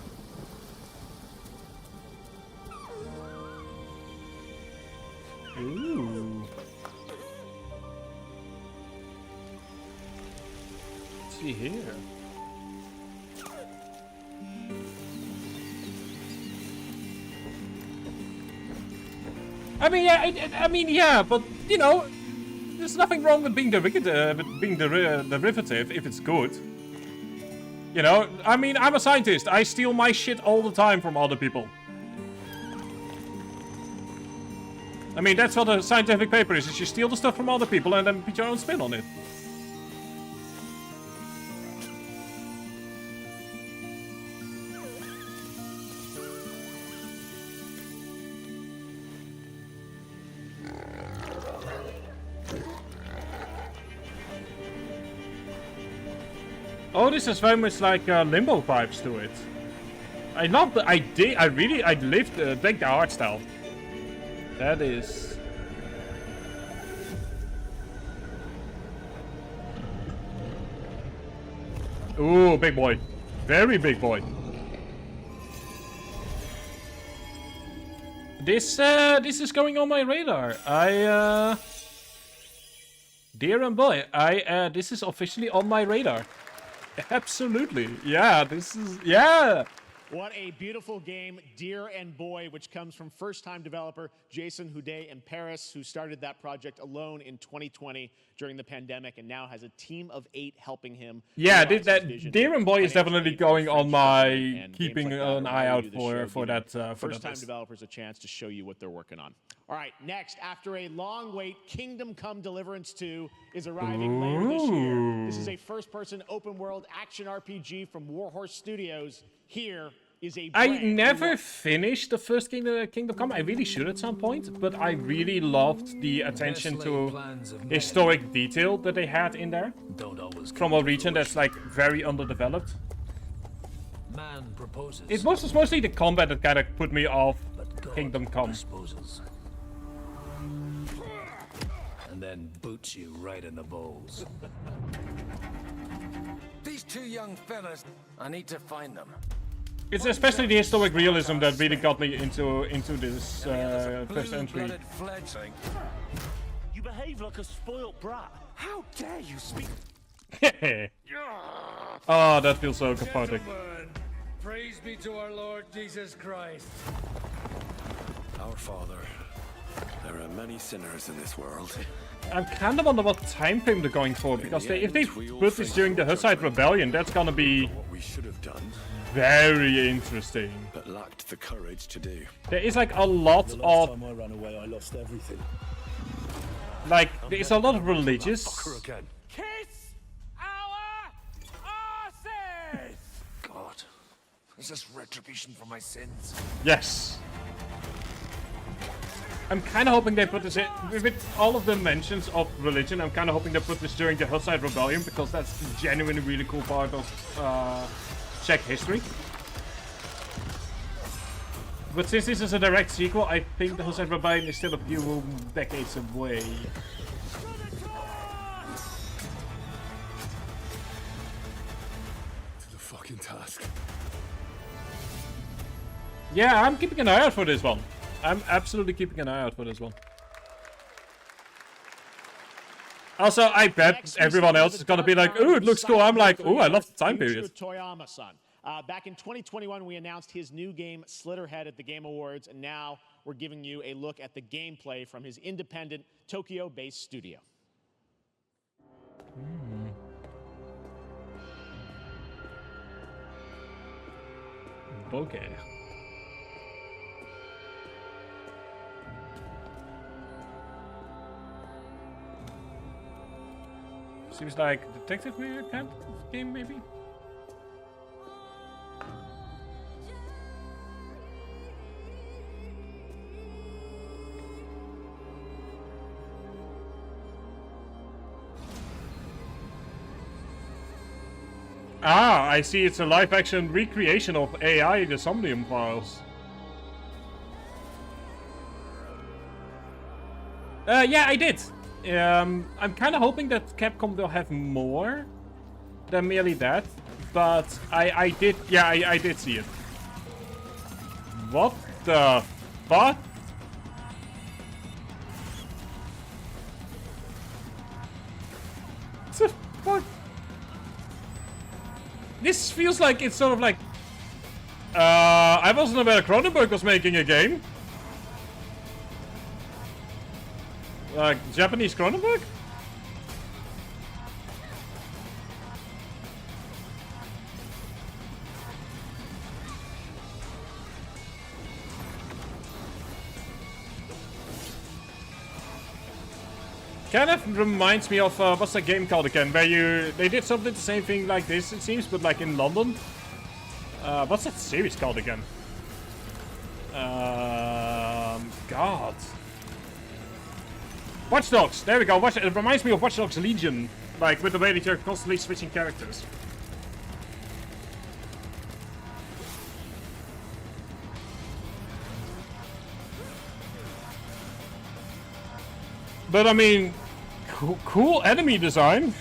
Ooh. Let's see here. I mean, yeah, but you know, there's nothing wrong with being derivative if it's good. You know, I mean, I'm a scientist. I steal my shit all the time from other people. I mean, that's what a scientific paper is you steal the stuff from other people and then put your own spin on it. Oh, this is very much like Limbo vibes to it. I love the I lived like the art style. That is. Ooh, big boy. Very big boy. This is going on my radar. Dear and boy, this is officially on my radar. Absolutely. Yeah, yeah. What a beautiful game, Dear and Boy, which comes from first-time developer Jason Houdet in Paris, who started that project alone in 2020 during the pandemic and now has a team of 8 helping him. Yeah, Dear and Boy is definitely going on my keeping an eye out for that. First-time developers a chance to show you what they're working on. All right, next, after a long wait, Kingdom Come Deliverance 2 is arriving later this year. This is a first-person open-world action RPG from Warhorse Studios. Here is a I never finished the first Kingdom Come. I really should at some point, but I really loved the attention to historic detail that they had in there. From a region that's like very underdeveloped. Man proposes. It was mostly the combat that kind of put me off Kingdom Come. And then boots you right in the balls. These two young fellas, I need to find them. It's especially the historic realism that really got me into this first entry. You behave like a spoilt brat. How dare you speak? Oh, that feels so cathartic. Praise be to our Lord Jesus Christ. Our Father, there are many sinners in this world. I'm kind of wonder what time frame they're going for, because if they put this during the Hussite Rebellion, that's gonna be What we should have done, very interesting. but lacked the courage to do. There is like a lot of Time I ran away, I lost everything. like there's a lot of religious. Kiss our asses! God, is this retribution for my sins? Yes. I'm kind of hoping they put this in with all of the mentions of religion. I'm kind of hoping they put this during the Hussite Rebellion, because that's a genuinely really cool part of Czech history. But since this is a direct sequel, I think the Hussite Rebellion is still a few decades away. To the fucking task. Yeah, I'm keeping an eye out for this one. I'm absolutely keeping an eye out for this one. Also, I bet everyone else is gonna be like, "Ooh, it looks cool." I'm like, "Ooh, I love the time period." Toyama-san. Back in 2021, we announced his new game, Slitterhead, at the Game Awards, and now we're giving you a look at the gameplay from his independent, Tokyo-based studio. Okay. Seems like detective kind of game, maybe? Ah, I see it's a live-action recreation of AI, the Somnium Files. Yeah, I did. I'm kind of hoping that Capcom will have more than merely that, but I did, yeah, I did see it. What the fuck? What the fuck? This feels like it's sort of like, I wasn't aware Cronenberg was making a game. Like, Japanese Cronenberg? Kind of reminds me of, what's that game called again? Where they did something the same thing like this, it seems, but like in London. What's that series called again? God. Watch Dogs, there we go. It reminds me of Watch Dogs Legion, like with the way that you're constantly switching characters. But I mean, cool enemy design.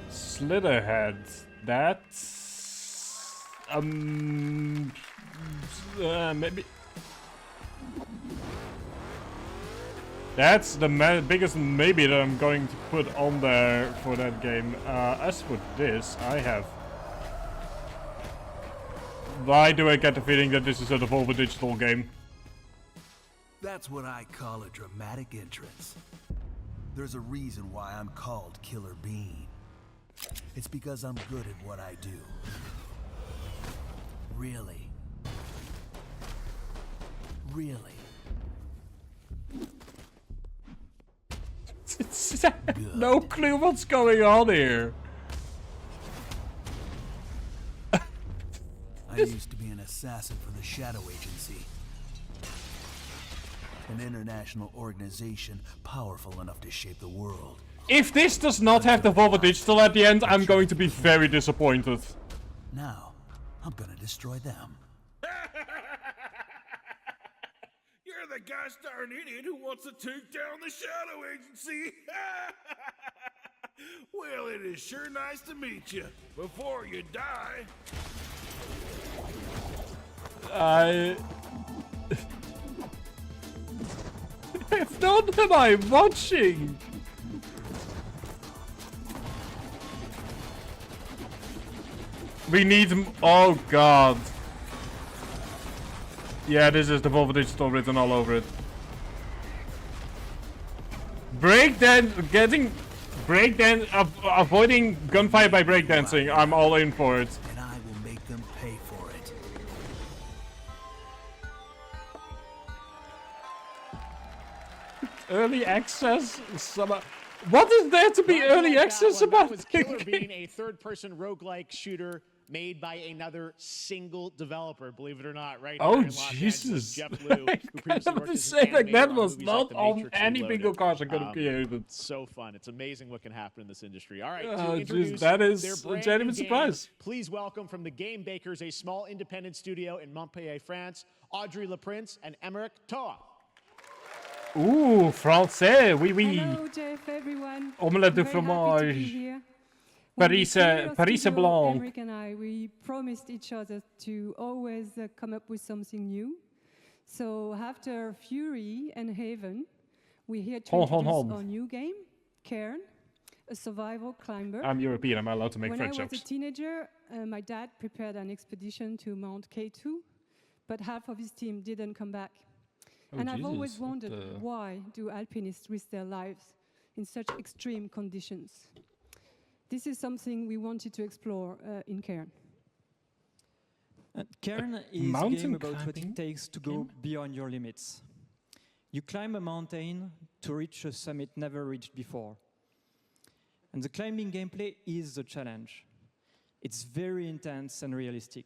Slitherhead, that's maybe that's the biggest maybe that I'm going to put on there for that game. As for this, I have. Why do I get the feeling that this is a Devolver Digital game? That's what I call a dramatic entrance. There's a reason why I'm called Killer Bean. It's because I'm good at what I do. Really. Really. No clue what's going on here. I used to be an assassin for the Shadow Agency. An international organization powerful enough to shape the world. If this does not have the Volvo Digital at the end, I'm going to be very disappointed. Now, I'm gonna destroy them. You're the gosh darn idiot who wants to take down the Shadow Agency. Well, it is sure nice to meet you. Before you die. What am I watching? We need... Oh god. Yeah, this is the Volvo Digital written all over it. Avoiding gunfire by breakdancing. I'm all in for it. And I will make them pay for it. Early access? What is there to be early access about? That was Killer being a third-person roguelike shooter made by another single developer, believe it or not, right? Oh here in Los Jesus! Angeles, Jeff Liu, who previously worked as an Say like animator that on was movies not like The on Matrix any Reloaded. bingo cards I could have created. So fun! It's amazing what can happen in this industry. All right, Oh, to introduce jeez, that is their a brand genuine new game, surprise. please welcome from the Game Bakers, a small independent studio in Montpellier, France, Audrey Laprince and Emmerich Toa. Ooh, français, oui oui. Hello, Jeff, everyone. Omelette de Very happy to be fromage. here. Paris blanc. Emmerich and I, we promised each other to always come up with something new. So after Fury and Haven, we're here to introduce our new game, Cairn, a survival climber. I'm European, I'm allowed to make when French I was jokes. a teenager, my dad prepared an expedition to Mount K2, but half of his team didn't come back. Oh, and I've Jesus, always wondered, what the- why do alpinists risk their lives in such extreme conditions? This is something we wanted to explore in Cairn. Cairn is a mountain game about what climbing it takes to go beyond your limits. You climb a mountain to reach a summit never reached before. And the climbing gameplay is the challenge. It's very intense and realistic.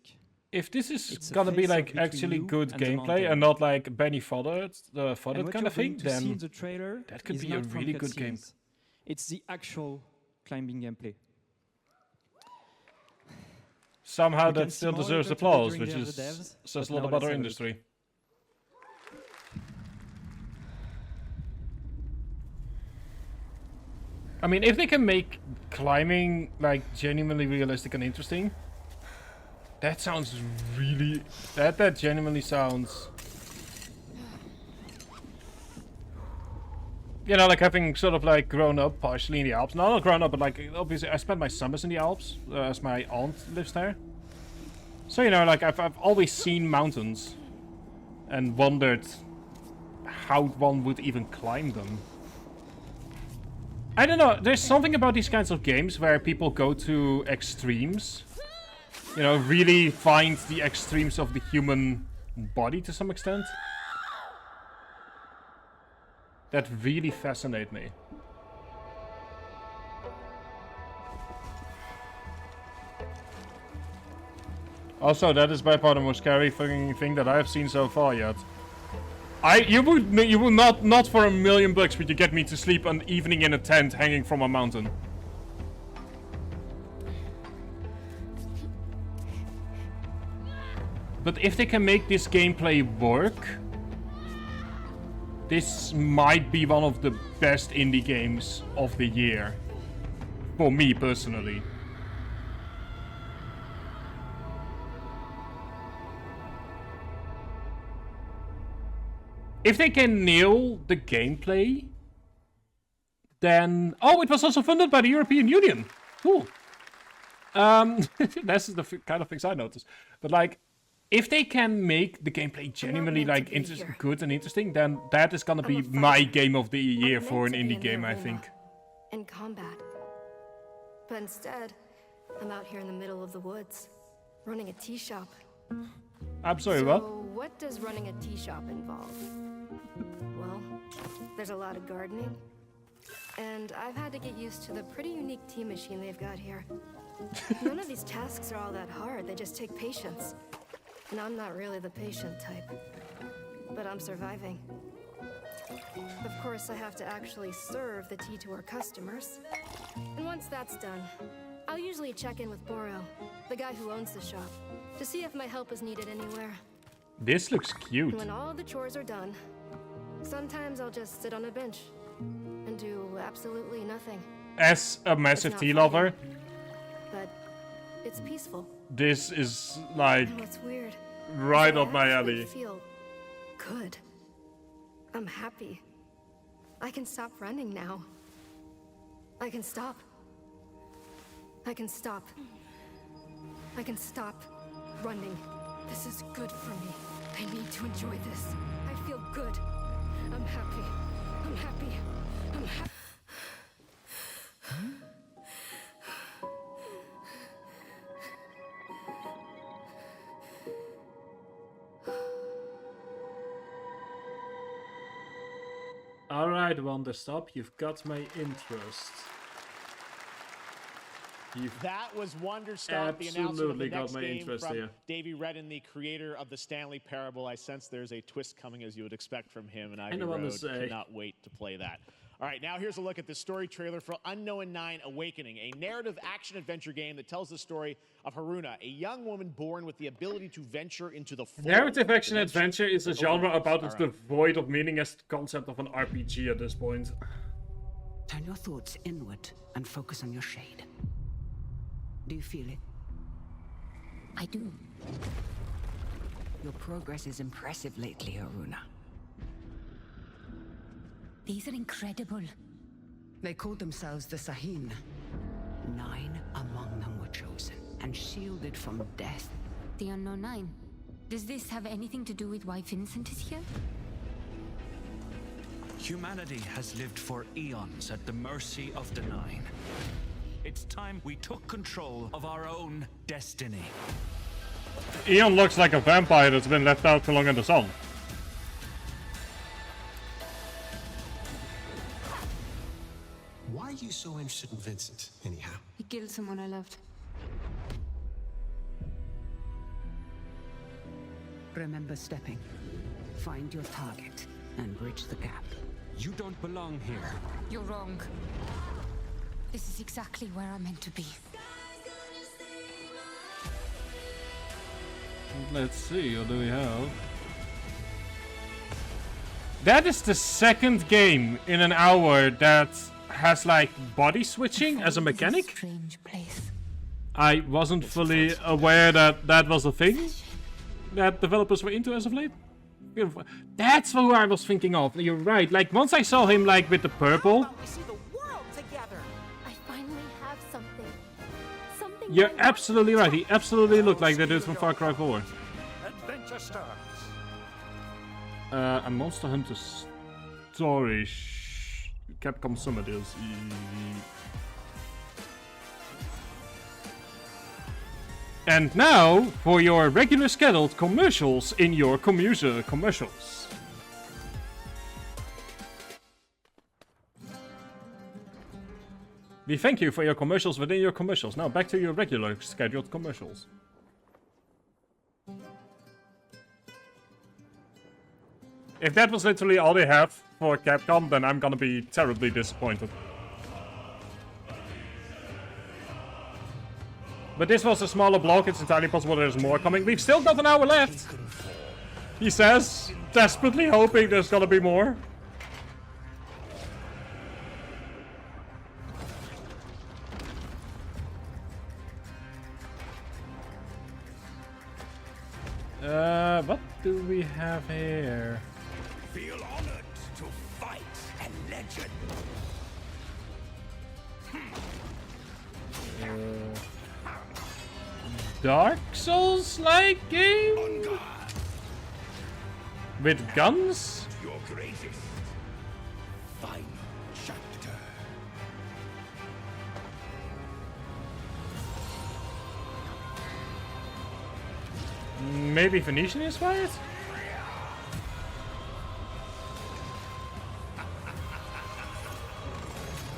If this is It's a gonna be face-off like between actually you good and the gameplay mountain. and not like Benny Fodder And kind what of you're thing, going to see in then the trailer that could is be a not from really good game. cutscenes. It's the actual climbing gameplay. Somehow You can that still see more deserves later applause, today which during the is devs, says a but lot now about let's our have a look. industry. I mean, if they can make climbing like genuinely realistic and interesting, that sounds really... That genuinely sounds... You know, like having sort of like grown up partially in the Alps. No, not grown up, but like obviously I spent my summers in the Alps as my aunt lives there. So, you know, like I've always seen mountains and wondered how one would even climb them. I don't know, there's something about these kinds of games where people go to extremes. You know, really find the extremes of the human body to some extent. That really fascinate me. Also, that is by far the most scary fucking thing that I have seen so far yet. You would not for $1,000,000 would you get me to sleep an evening in a tent hanging from a mountain. But if they can make this gameplay work, this might be one of the best indie games of the year. For me personally. If they can nail the gameplay, then... Oh, it was also funded by the European Union. Cool. This is the kind of things I noticed. But like, if they can make the gameplay genuinely like good and interesting, then that is gonna be my game of the year for an indie game, I think. In combat. But instead, I'm out here in the middle of the woods, running a tea shop. I'm sorry, so what? What does running a tea shop involve? Well, there's a lot of gardening, and I've had to get used to the pretty unique tea machine they've got here. None of these tasks are all that hard, they just take patience. And I'm not really the patient type, but I'm surviving. Of course, I have to actually serve the tea to our customers. And once that's done, I'll usually check in with Boro, the guy who owns the shop, to see if my help is needed anywhere. This looks cute. When all the chores are done, sometimes I'll just sit on a bench and do absolutely nothing. As a massive tea lover, but it's peaceful. this is like And what's weird, right I up my actually alley. feel good. I'm happy. I can stop running now. I can stop. I can stop. I can stop running. This is good for me. I need to enjoy this. I feel good. I'm happy. I'm happy. I'm happy. Alright, Wonder, stop. You've got my interest. That was Wonderstop, the announcement of the absolutely got next my game interest from here. Davey Redden, the creator of the Stanley Parable. I sense there's a twist coming, as you would expect from him, and Ivy don't wanna Road say. cannot wait to play that. All right, now here's a look at the story trailer for Unknown 9 Awakening, a narrative action-adventure game that tells the story of Haruna, a young woman born with the ability to venture into the full Narrative action dimension adventure is a and genre overcome about our it's devoid of meaning as the concept of an RPG at this point. Turn your thoughts inward and focus on your shade. Do you feel it? I do. Your progress is impressive lately, Haruna. These are incredible. They called themselves the Sahin. 9 among them were chosen and shielded from death. The Unknown 9. Does this have anything to do with why Vincent is here? Humanity has lived for eons at the mercy of the Nine. It's time we took control of our own destiny. Eon looks like a vampire that's been left out too long in the sun. Why are you so interested in Vincent, anyhow? He killed someone I loved. Remember stepping. Find your target and bridge the gap. You don't belong here. You're wrong. This is exactly where I'm meant to be. Let's see, what do we have? That is the second game in an hour that has like body switching as a mechanic. Strange place. I wasn't fully aware that that was a thing that developers were into as of late. Beautiful. That's who I was thinking of. You're right. Like once I saw him like with the purple. We see the world together. I finally have something. Something. You're absolutely right. He absolutely looked like the dude from Far Cry 4. Adventure starts. A Monster Hunter story. Capcom Summit is. And now for your regular scheduled commercials in your commuter commercials. We thank you for your commercials within your commercials. Now back to your regular scheduled commercials. If that was literally all they have for Capcom, then I'm gonna be terribly disappointed. But this was a smaller block, it's entirely possible there's more coming. We've still got an hour left! He says, desperately hoping there's gonna be more. What do we have here? Feel honored to fight a legend. Dark Souls-like game? With guns? Your greatest final chapter. maybe Venetian inspired?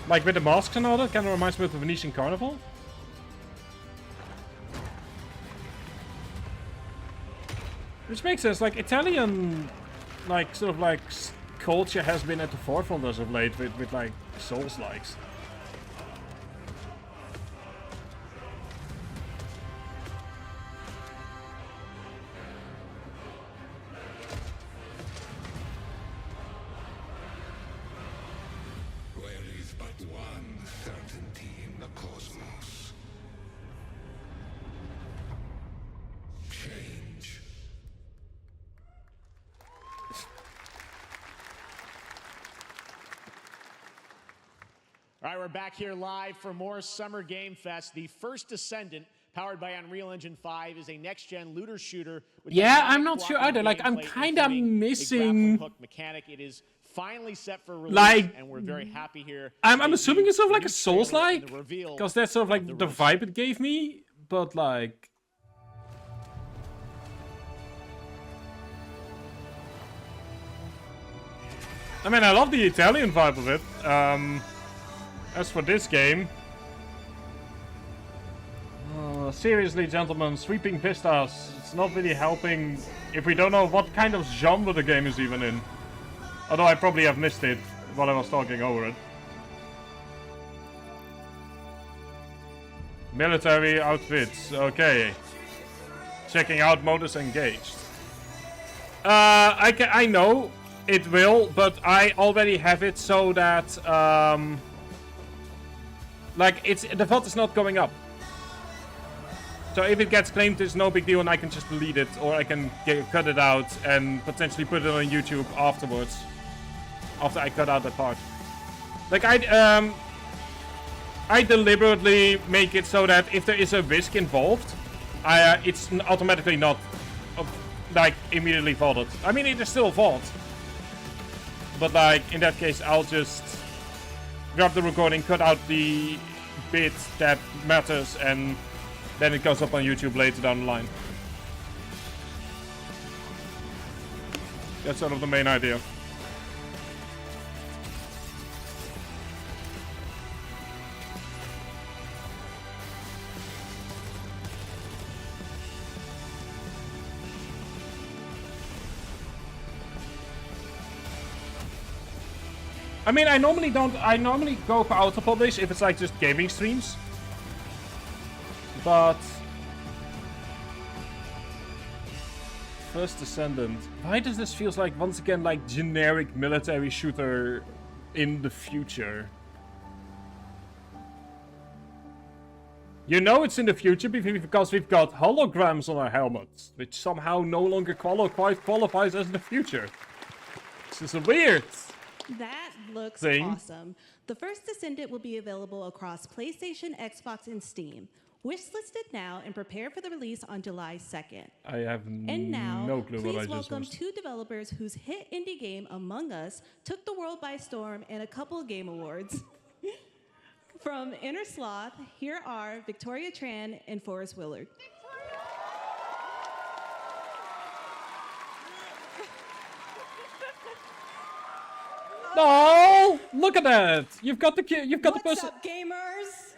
Like with the masks and all that, kind of reminds me of the Venetian Carnival. Which makes sense, like Italian, like sort of like culture has been at the forefront as of late with like Souls-likes. All right, we're back here live for more Summer Game Fest. The first Descendant, powered by Unreal Engine 5, is a next-gen looter shooter. With Yeah, I'm not sure either. Like, I'm kind of missing. Hook mechanic. It is finally set for release, like, and we're very happy here. I'm assuming it's sort of like a Souls-like, because that's sort of like the vibe it gave me. But like, I mean, I love the Italian vibe of it. As for this game, seriously, gentlemen, sweeping vistas. It's not really helping if we don't know what kind of genre the game is even in. Although I probably have missed it while I was talking over it. Military outfits, okay. Checking out modus engaged. I know it will, but I already have it so that like the VOD is not going up. So if it gets claimed, it's no big deal, and I can just delete it, or I can cut it out and potentially put it on YouTube afterwards. After I cut out that part. Like I deliberately make it so that if there is a risk involved, it's automatically not like immediately vaulted. I mean, it is still vault, but like in that case, I'll just grab the recording, cut out the bit that matters, and then it goes up on YouTube later down the line. That's sort of the main idea. I mean, I normally go for auto-publish if it's like just gaming streams. But First Descendant. Why does this feels like once again like generic military shooter in the future? You know it's in the future because we've got holograms on our helmets, which somehow no longer quite qualifies as the future. This is weird. That looks thing. awesome. The First Descendant will be available across PlayStation, Xbox, and Steam. Wishlisted now and prepare for the release on July 2nd. I have and now, no clue what I please just welcome watched. two developers whose hit indie game Among Us took the world by storm in a couple game awards. From Inner Sloth, here are Victoria Tran and Forrest Willard. Oh, look at that! You've got the person. What's up, gamers?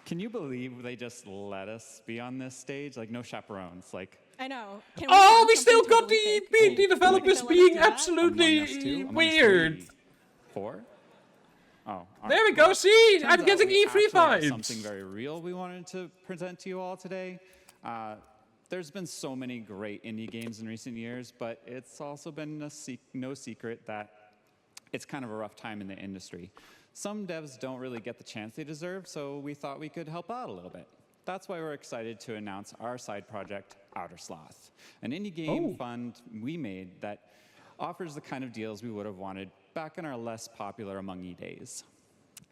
Can you believe they just let us be on this stage? Like, no chaperones. Like, I know. Oh, we still got the developers being absolutely weird. 4? Oh. There we go. See, Turns I'm out getting we E3 actually have vibes. Something very real we wanted to present to you all today. There's been so many great indie games in recent years, but it's also been no secret that it's kind of a rough time in the industry. Some devs don't really get the chance they deserve, so we thought we could help out a little bit. That's why we're excited to announce our side project, Outer Sloth, an indie game fund we made that offers the kind of deals we would have wanted back in our less popular Among Ye days.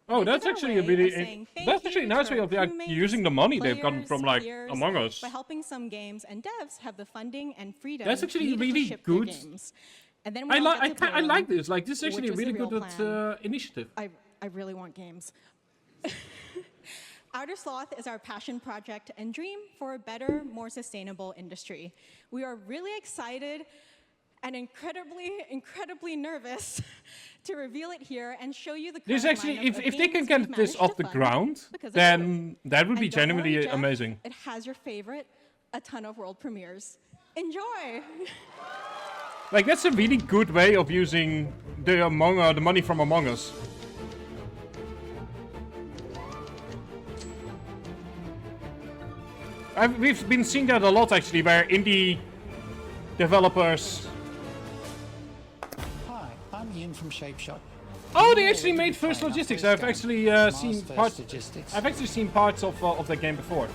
Oh, that's actually a really nice way of like, using the money they've gotten from like Among Us. By helping some games and devs have the funding and freedom. That's actually needed really to ship their good. games. And then we I all like get to play I like them, this. Like this is actually a which was really the real good plan. initiative. I really want games. Outer Sloth is our passion project and dream for a better, more sustainable industry. We are really excited and incredibly nervous to reveal it here and show you the This current actually, lineup of if they can games get we've this managed off to the fund ground, because of then that would be And don't worry, genuinely Jeff, amazing. It has your favorite, a ton of world premieres. Enjoy! Like, that's a really good way of using the money from Among Us. We've been seeing that a lot, actually, where indie developers... Hi, I'm Ian from Shape Shop. Oh, they actually made First Logistics. I've actually seen First parts. Logistics. I've actually seen parts of that game before.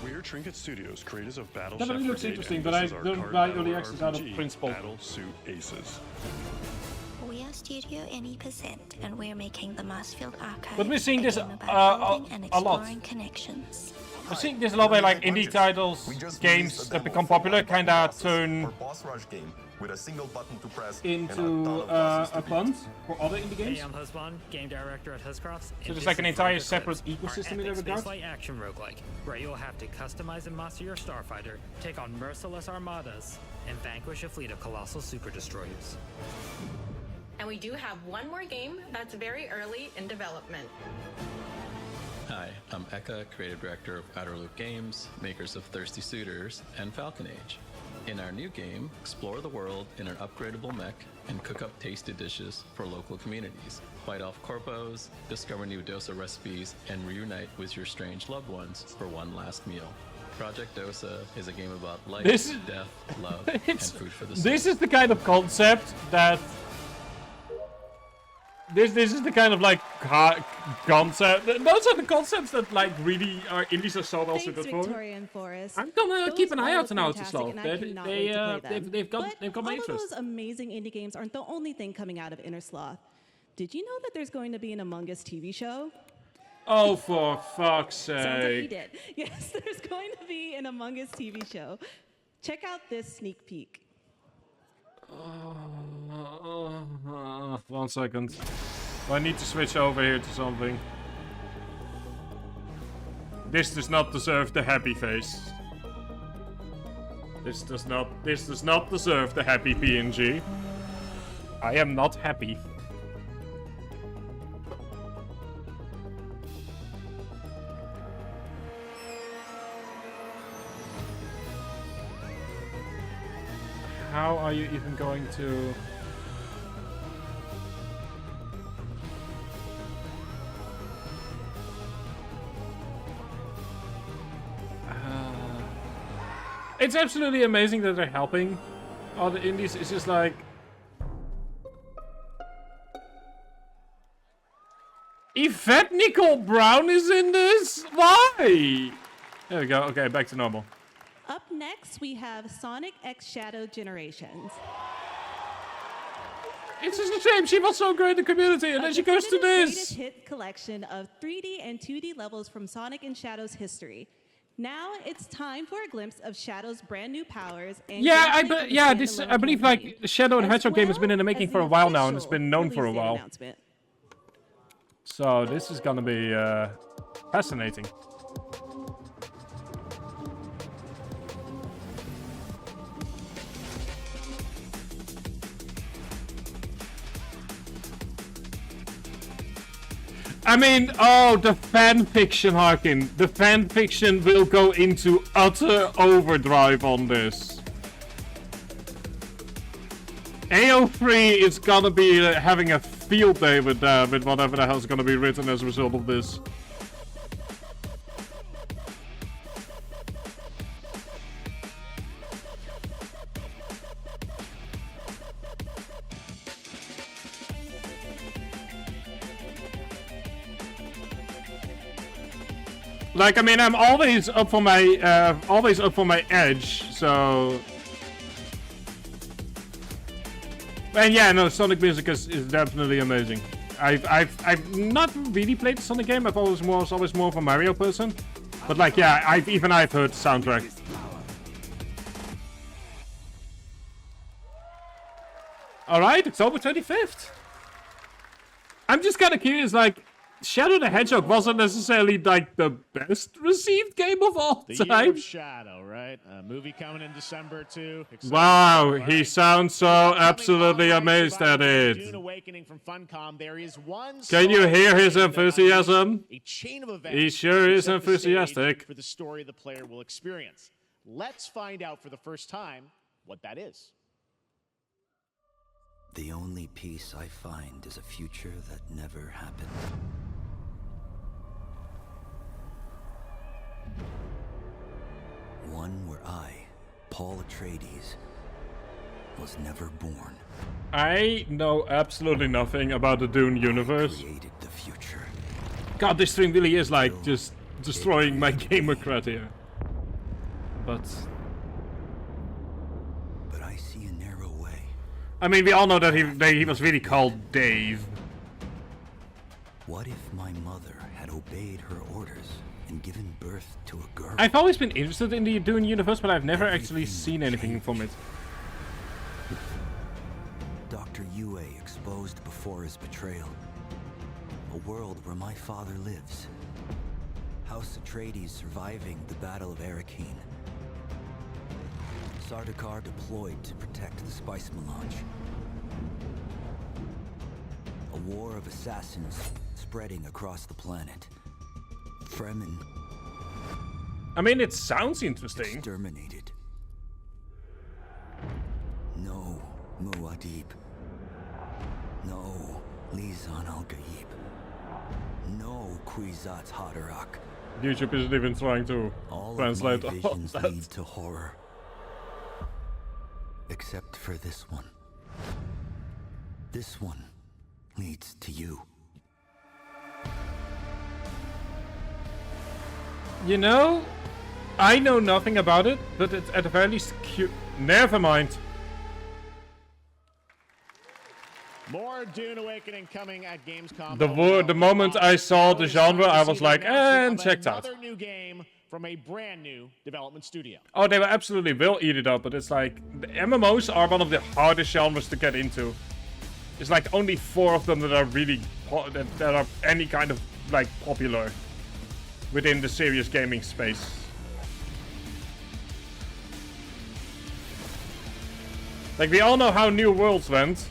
We're Trinket Studios, creators of Battle That Chef really looks Brigade, interesting, and but this I is our don't card buy battle early access out of RPG, principle. Battle Suit Aces. We are Studio Any%, and we're making the Marsfield Archive. But we're seeing this a lot. a lot. Connections. I'm seeing this a lot where like indie titles, games that become popular, kinda turn boss rush game with a single button to press into a fund for other indie games. Hey, I'm Husband, game director at Huscrafts. So there's like an entire separate ecosystem in that regard. Spaceflight action roguelike, where you'll have to customize and master your starfighter, take on merciless armadas, and vanquish a fleet of colossal super destroyers. And we do have one more game that's very early in development. Hi, I'm Eka, creative director of Outer Loop Games, makers of Thirsty Suitors and Falcon Age. In our new game, explore the world in an upgradable mech and cook up tasty dishes for local communities. Fight off corpos, discover new dosa recipes, and reunite with your strange loved ones for one last meal. Project Dosa is a game about life, death, love, and food for the soul. This is the kind of concept that... This is the kind of like concept. Those are the concepts that like really are indies are so well suited for. Victoria and Forest. I'm gonna keep an eye out on Outer fantastic, Sloth. and I cannot wait to play them. They've got my all interest. of those amazing indie games aren't the only thing coming out of Inner Sloth. Did you know that there's going to be an Among Us TV show? Oh, for fuck's Sounds like he sake! did. Yes, there's going to be an Among Us TV show. Check out this sneak peek. 1 second. I need to switch over here to something. This does not deserve the happy face. This does not deserve the happy PNG. I am not happy. How are you even going to... It's absolutely amazing that they're helping all the indies. It's just like... Yvette Nicole Brown is in this? Why? There we go. Okay, back to normal. Up next, we have Sonic X Shadow Generations. It's just a shame. She was so great in the community, and then she goes to this. Greatest hit collection of 3D and 2D levels from Sonic and Shadow's history. Now it's time for a glimpse of Shadow's brand new powers. And I believe like the Shadow and Hedgehog game has been in the making for a while now, and it's been known for a while. So this is gonna be fascinating. I mean, oh, the fan fiction, Harkin. The fan fiction will go into utter overdrive on this. AO3 is gonna be having a field day with whatever the hell's gonna be written as a result of this. Like, I mean, I'm always up for my edge, so... And yeah, no, Sonic music is definitely amazing. I've not really played the Sonic game. I was always more of a Mario person. But like, yeah, I've heard the soundtrack. Alright, October 25th. I'm just kind of curious, like, Shadow the Hedgehog wasn't necessarily like the best received game of all The Year time. of Shadow, right? A movie coming in December too. Excited. Wow, All he right. sounds so absolutely amazed at Dune it. Awakening from Funcom. There is one. Can you song hear his that enthusiasm? unleashed a chain of events He sure to is set the stage enthusiastic. for the story the player will experience. Let's find out for the first time what that is. The only peace I find is a future that never happened. One where I, Paul Atreides, was never born. I know absolutely nothing about the Dune universe. Created the future. God, this stream really is like just destroying my gamer cred here. But I see a narrow way. I mean, we all know that he was really called Dave. What if my mother had obeyed her orders and given birth to a girl? I've always been interested in the Dune universe, but I've never actually seen anything from it. Dr. Yue exposed before his betrayal. A world where my father lives. House Atreides surviving the Battle of Arrakeen. Sardaukar deployed to protect the spice melange. A war of assassins spreading across the planet. Fremen. I mean, it sounds interesting. Exterminated. No Muad'Dib. No Lisan al-Gaib. No Kwisatz Haderach. YouTube isn't even trying to translate All of my all visions that. lead to horror. Except for this one. This one leads to you. You know, I know nothing about it, but it's at the very least cute. Never mind. More Dune Awakening coming at Gamescom. The moment I saw the genre, I was like, and checked out. Another new game from a brand new development studio. Oh, they absolutely will eat it up, but it's like, the MMOs are one of the hardest genres to get into. It's like only 4 of them that are really, that are any kind of, like, popular within the serious gaming space. Like, we all know how New Worlds went.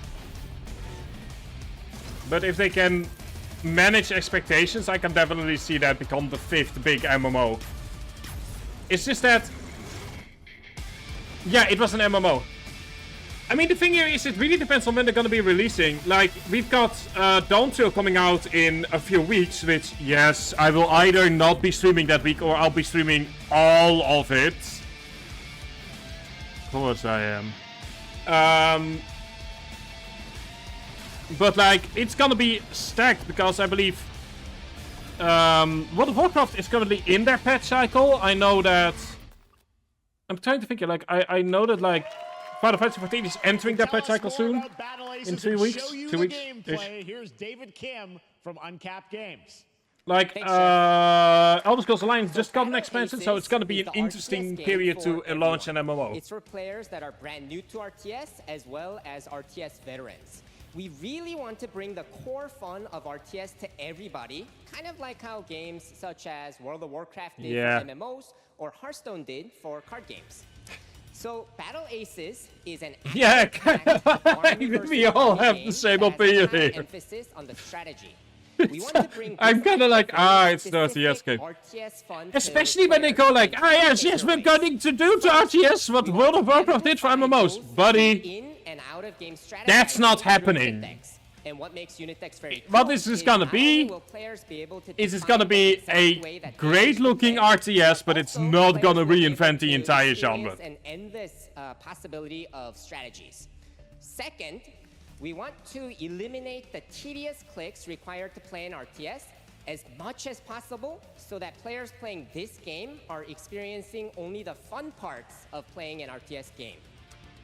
But if they can manage expectations, I can definitely see that become the 5th big MMO. It's just that... Yeah, it was an MMO. I mean, the thing here is it really depends on when they're gonna be releasing. Like, we've got Dawntrail coming out in a few weeks, which, yes, I will either not be streaming that week or I'll be streaming all of it. Of course I am. But, like, it's gonna be stacked because I believe World of Warcraft is currently in their patch cycle. I know that... I'm trying to think, like, I know that, like, Final Fantasy 14 is entering their patch cycle soon. In 3 weeks. 2 weeks-ish. Here's David Kim from Uncapped Games. Like, Elder Scrolls Alliance just got an expansion, so it's gonna be an interesting period to launch an MMO. It's for players that are brand new to RTS, as well as RTS veterans. We really want to bring the core fun of RTS to everybody, kind of like how games such as World of Warcraft did for MMOs, or Hearthstone did for card games. So, Battle Aces is an yeah, we all have the same opinion here. Emphasis on the strategy. We want to bring I'm kind of like, it's the RTS game. Especially when they go like, yes, we're going to do to RTS what World of Warcraft did for MMOs. Buddy, that's not happening. And what makes Unitex very cool what this is gonna be is it's gonna be a great looking RTS, but it's not gonna reinvent the entire genre. An endless possibility of strategies. Second, we want to eliminate the tedious clicks required to play an RTS as much as possible so that players playing this game are experiencing only the fun parts of playing an RTS game.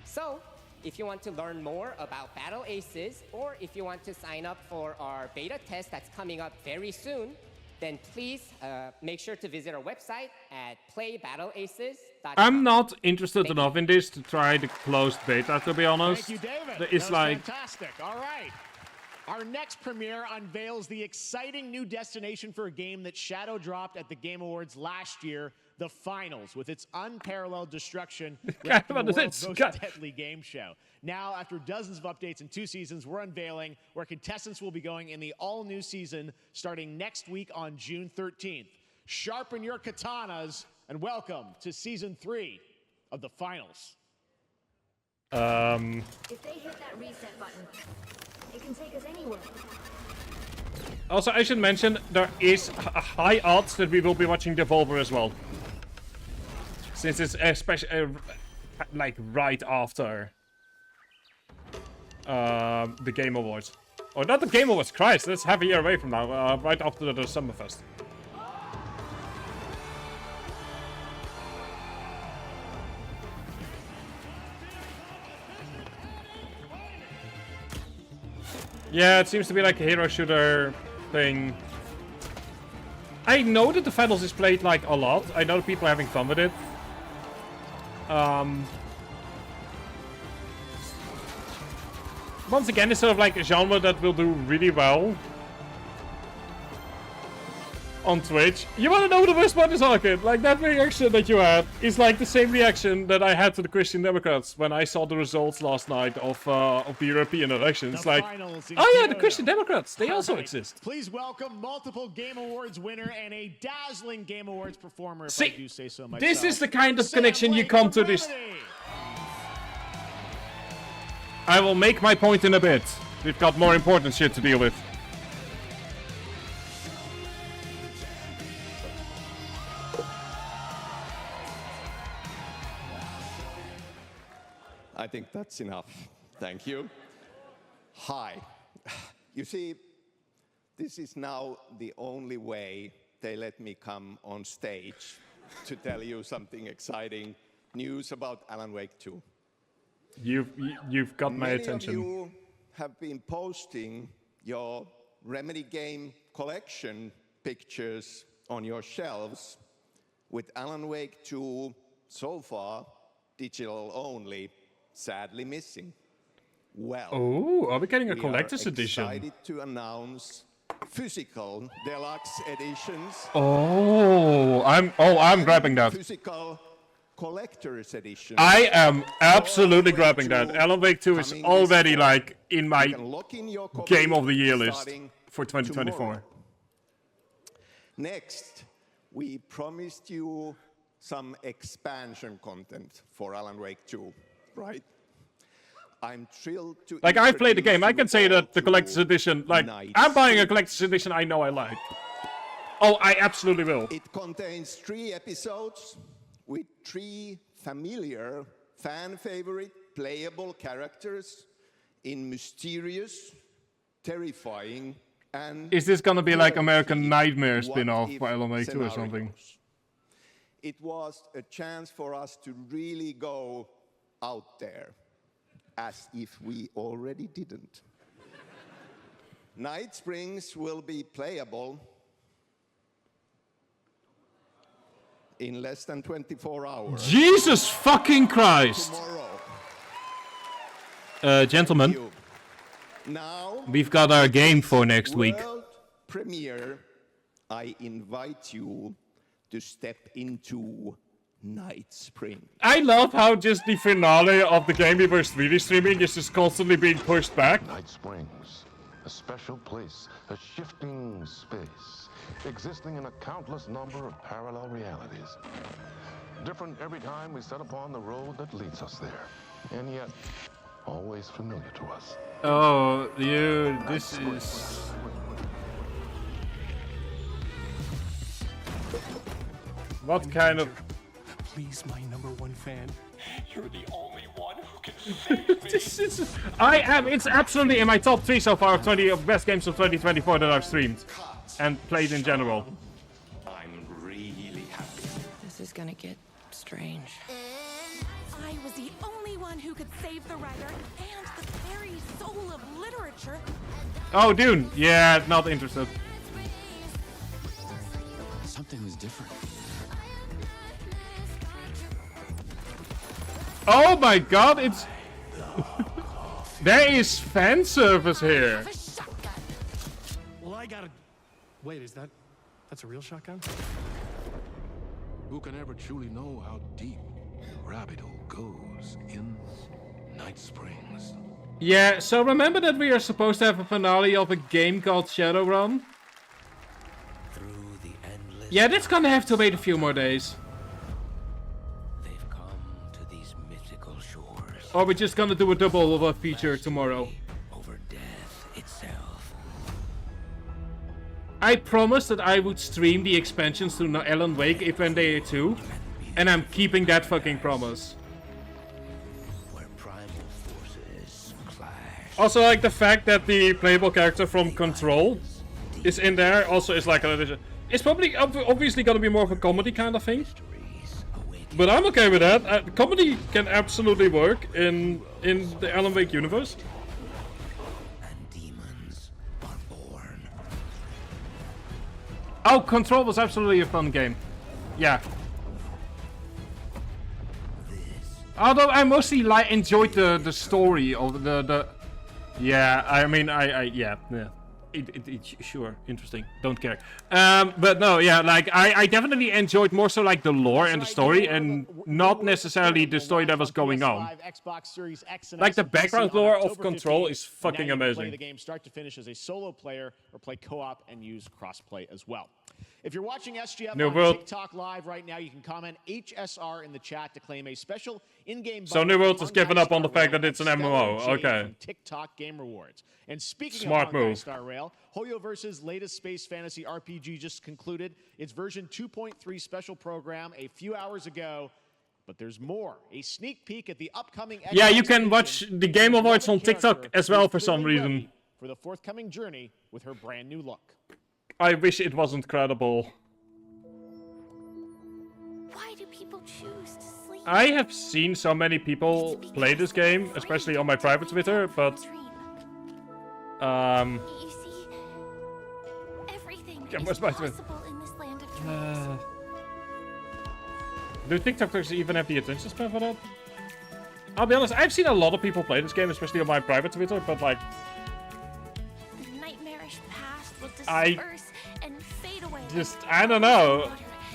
So, if you want to learn more about Battle Aces, or if you want to sign up for our beta test that's coming up very soon, then please make sure to visit our website at playbattleaces.com. I'm not interested enough in this to try the closed beta, to be honest. Thank you, David. It's like... fantastic. All right. Our next premiere unveils the exciting new destination for a game that shadow dropped at the Game Awards last year, the Finals, with its unparalleled destruction wrapped in the world's most deadly game show. Now, after dozens of updates and 2 seasons, we're unveiling where contestants will be going in the all-new season starting next week on June 13th. Sharpen your katanas and welcome to Season 3 of the Finals. If they hit that reset button, it can take us anywhere. Also, I should mention, there is a high odds that we will be watching Devolver as well. Since it's especially, like, right after the Game Awards. Oh, not the Game Awards, Christ, that's half a year away from now, right after the Summerfest. Yeah, it seems to be like a hero shooter thing. I know that the Finals is played like a lot. I know that people are having fun with it. Once again, it's sort of like a genre that will do really well on Twitch. You want to know the worst part is, Arcade? Like, that reaction that you had is like the same reaction that I had to the Christian Democrats when I saw the results last night of the European elections. Like, oh yeah, the Christian Democrats, they also exist. Please welcome multiple Game Awards winner and a dazzling Game Awards performer, if I do say so myself. This is the kind of connection you come to this. I will make my point in a bit. We've got more important shit to deal with. I think that's enough. Thank you. Hi. You see, this is now the only way they let me come on stage to tell you something exciting news about Alan Wake 2. You've got my attention. Many of you have been posting your Remedy game collection pictures on your shelves with Alan Wake 2 so far digital only, sadly missing. Well, oh, are we getting a collector's edition? Excited to announce physical deluxe editions. Oh, I'm grabbing that. Physical collector's edition. I am absolutely grabbing that. Alan Wake 2 is already like in my game of the year list for 2024. Tomorrow. Next, we promised you some expansion content for Alan Wake 2, right? I'm thrilled to like, I've played the game. I can say that the collector's edition, like, I'm buying a collector's edition I know I like. Oh, I absolutely will. It contains 3 episodes with 3 familiar, fan-favorite, playable characters in mysterious, terrifying, and... Is this gonna be like American Nightmare spin-off by Alan Wake 2 or something? It was a chance for us to really go out there, as if we already didn't. Night Springs will be playable in less than 24 hours. Jesus fucking Christ! Gentlemen, now, we've got our game for next week. World premiere, I invite you to step into Night Spring. I love how just the finale of the game we were really streaming is just constantly being pushed back. Night Springs, a special place, a shifting space, existing in a countless number of parallel realities. Different every time we set upon the road that leads us there, and yet always familiar to us. Oh, this is... What kind of... Please, my #1 fan. You're the only one who can save me. It's absolutely in my top 3 so far of 20 of best games of 2024 that I've streamed and played in general. I'm really happy. This is gonna get strange. I was the only one who could save the writer and the very soul of literature. Oh, Dune. Yeah, not interested. Something was different. Oh my god, it's... There is fan service here. I gotta... Wait, that's a real shotgun? Who can ever truly know how deep the rabbit hole goes in Night Springs? Yeah, so remember that we are supposed to have a finale of a game called Shadowrun? Yeah, that's gonna have to wait a few more days. They've come to these mythical shores. Or we're just gonna do a double of a feature tomorrow. Over death itself. I promised that I would stream the expansions to Alan Wake if when they are 2. And I'm keeping that fucking promise. Where primal forces clash. Also, like the fact that the playable character from Control is in there also is like an addition. It's probably obviously gonna be more of a comedy kind of thing. But I'm okay with that. Comedy can absolutely work in the Alan Wake universe. Oh, Control was absolutely a fun game. Yeah. Although I mostly enjoyed the story of the yeah, I mean yeah. Sure, interesting. Don't care. But no, yeah, like I definitely enjoyed more so like the lore and the story, and not necessarily the story that was going on. Like the background lore of Control is fucking amazing. Play the game start to finish as a solo player or play co-op and use crossplay as well. If you're watching SGF on TikTok Live right now, you can comment HSR in the chat to claim a special in-game. So New World has given up on the fact that it's an MMO. Okay. From TikTok Game Rewards. And speaking Smart of move. Star Rail, Hoyoverse's latest space fantasy RPG just concluded its version 2.3 special program a few hours ago. But there's more. A sneak peek at the upcoming. Yeah, you can watch the Game Awards on TikTok as well for some reason. For the forthcoming journey with her brand new look. I wish it wasn't credible. Why do people choose to sleep? I have seen so many people play this game, especially on my private Twitter, but You see, everything yeah, is what's my possible in this land of dreams. Do TikTokers even have the attention span for that? I'll be honest, I've seen a lot of people play this game, especially on my private Twitter, but like The nightmarish past will disperse and fade away. I don't know.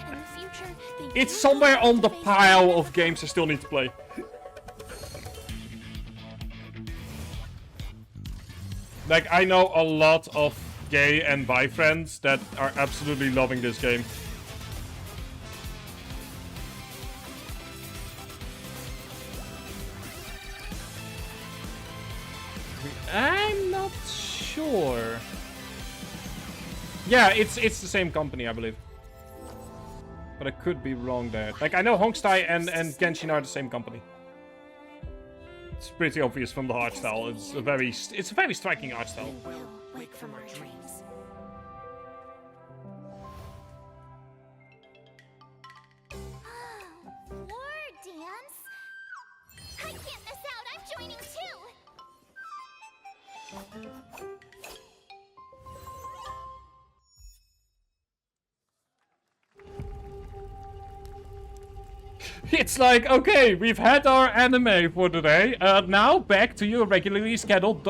In the future, It's somewhere on the pile of games I still need to play. Like, I know a lot of gay and bi friends that are absolutely loving this game. I'm not sure. Yeah, it's the same company, I believe. But I could be wrong there. Like, I know Hongstai and Genshin are the same company. It's pretty obvious from the art style. It's a very striking art style. will wake from our dreams. War dance? I can't miss out. I'm joining too. It's like, okay, we've had our anime for today. Now back to your regularly scheduled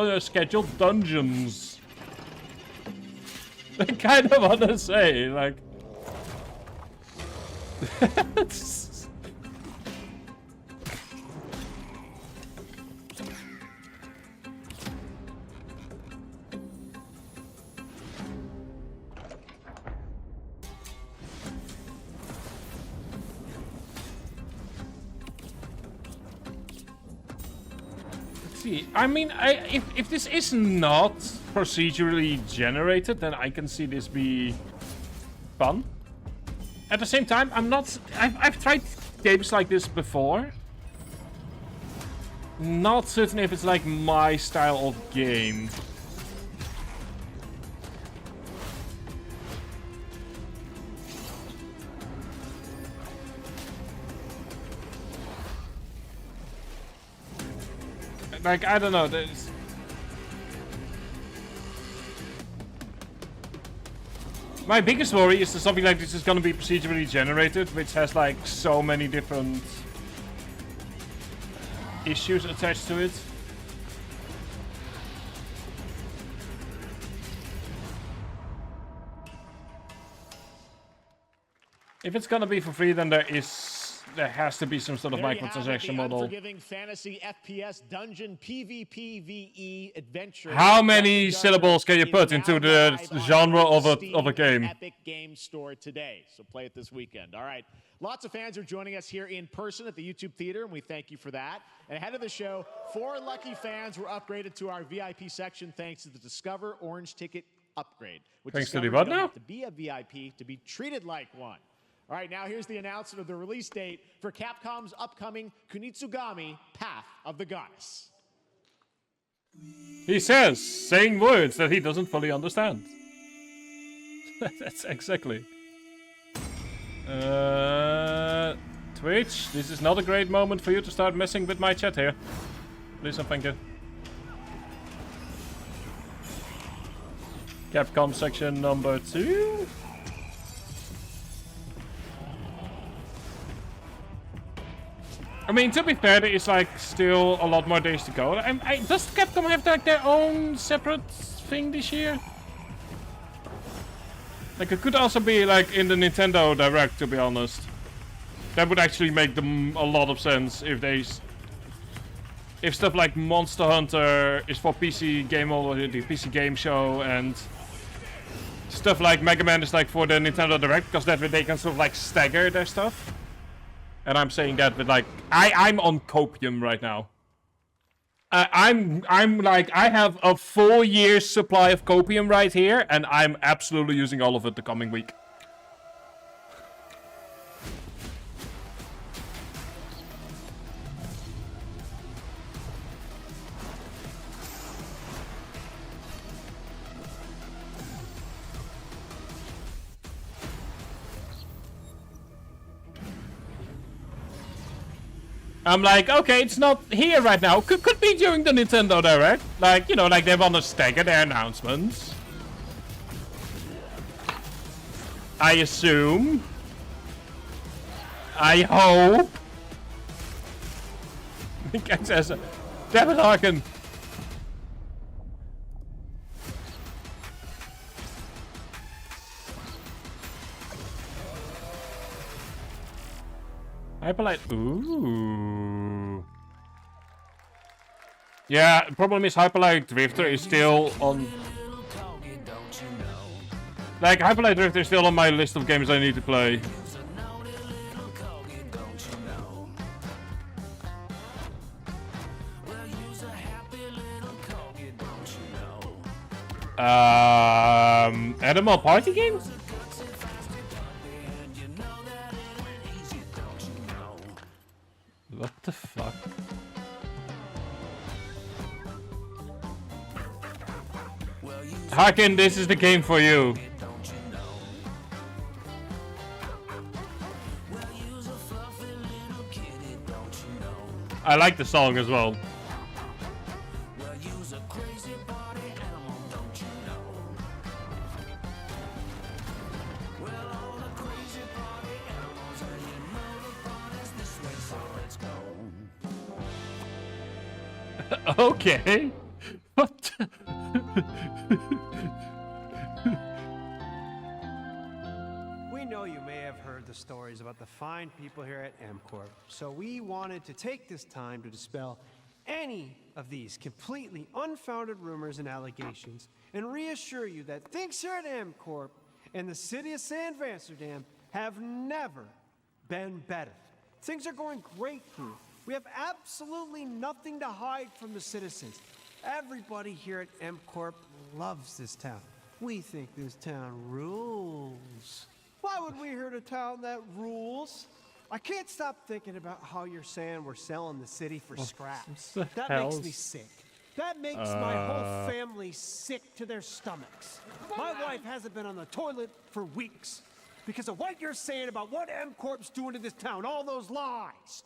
dungeons. I kind of want to say, like... I mean, if this is not procedurally generated, then I can see this be fun. At the same time, I've tried games like this before. Not certain if it's like my style of game. Like, I don't know, there's... My biggest worry is that something like this is gonna be procedurally generated, which has like so many different issues attached to it. If it's gonna be for free, then there has to be some sort of There you have it, microtransaction the model. unforgiving fantasy FPS dungeon PvPvE adventure. How many syllables can you is put now into the live on genre of a Steam game? Epic Game Store today, so play it this weekend. All right, lots of fans are joining us here in person at the YouTube Theater, and we thank you for that. And ahead of the show, 4 lucky fans were upgraded to our VIP section thanks to the Discover Orange Ticket upgrade. With Thanks to Discover, the what you don't now? have to be a VIP to be treated like one. All right, now here's the announcement of the release date for Capcom's upcoming Kunitsugami Path of the Goddess. He says, saying words that he doesn't fully understand. That's exactly. Twitch, this is not a great moment for you to start messing with my chat here. Please and thank you. Capcom section number 2. I mean, to be fair, there is like still a lot more days to go. Does Capcom have like their own separate thing this year? Like it could also be like in the Nintendo Direct, to be honest. That would actually make them a lot of sense if if stuff like Monster Hunter is for PC Game Over, the PC Game Show, and stuff like Mega Man is like for the Nintendo Direct, because that way they can sort of like stagger their stuff. And I'm saying that with like I'm on copium right now. I'm like I have a 4 years supply of copium right here, and I'm absolutely using all of it the coming week. I'm like, okay, it's not here right now. Could be during the Nintendo Direct. Like, you know, like they want to stagger their announcements. I assume. I hope. It says, damn it, Harkin. Hyperlight. Ooh. Yeah, the problem is Hyperlight Drifter is still on. Like, Hyperlight Drifter is still on my list of games I need to play. Animal Party games? What the fuck? Harkin, this is the game for you. I like the song as well. Okay. What? We know you may have heard the stories about the fine people here at M-Corp, so we wanted to take this time to dispel any of these completely unfounded rumors and allegations and reassure you that things here at M-Corp and the city of San Amsterdam have never been better. Things are going great here. We have absolutely nothing to hide from the citizens. Everybody here at M-Corp loves this town. We think this town rules. Why would we hurt a town that rules? I can't stop thinking about how you're saying we're selling the city for scraps. That makes me sick. That makes my whole family sick to their stomachs. My wife hasn't been on the toilet for weeks because of what you're saying about what M-Corp's doing to this town, all those lies.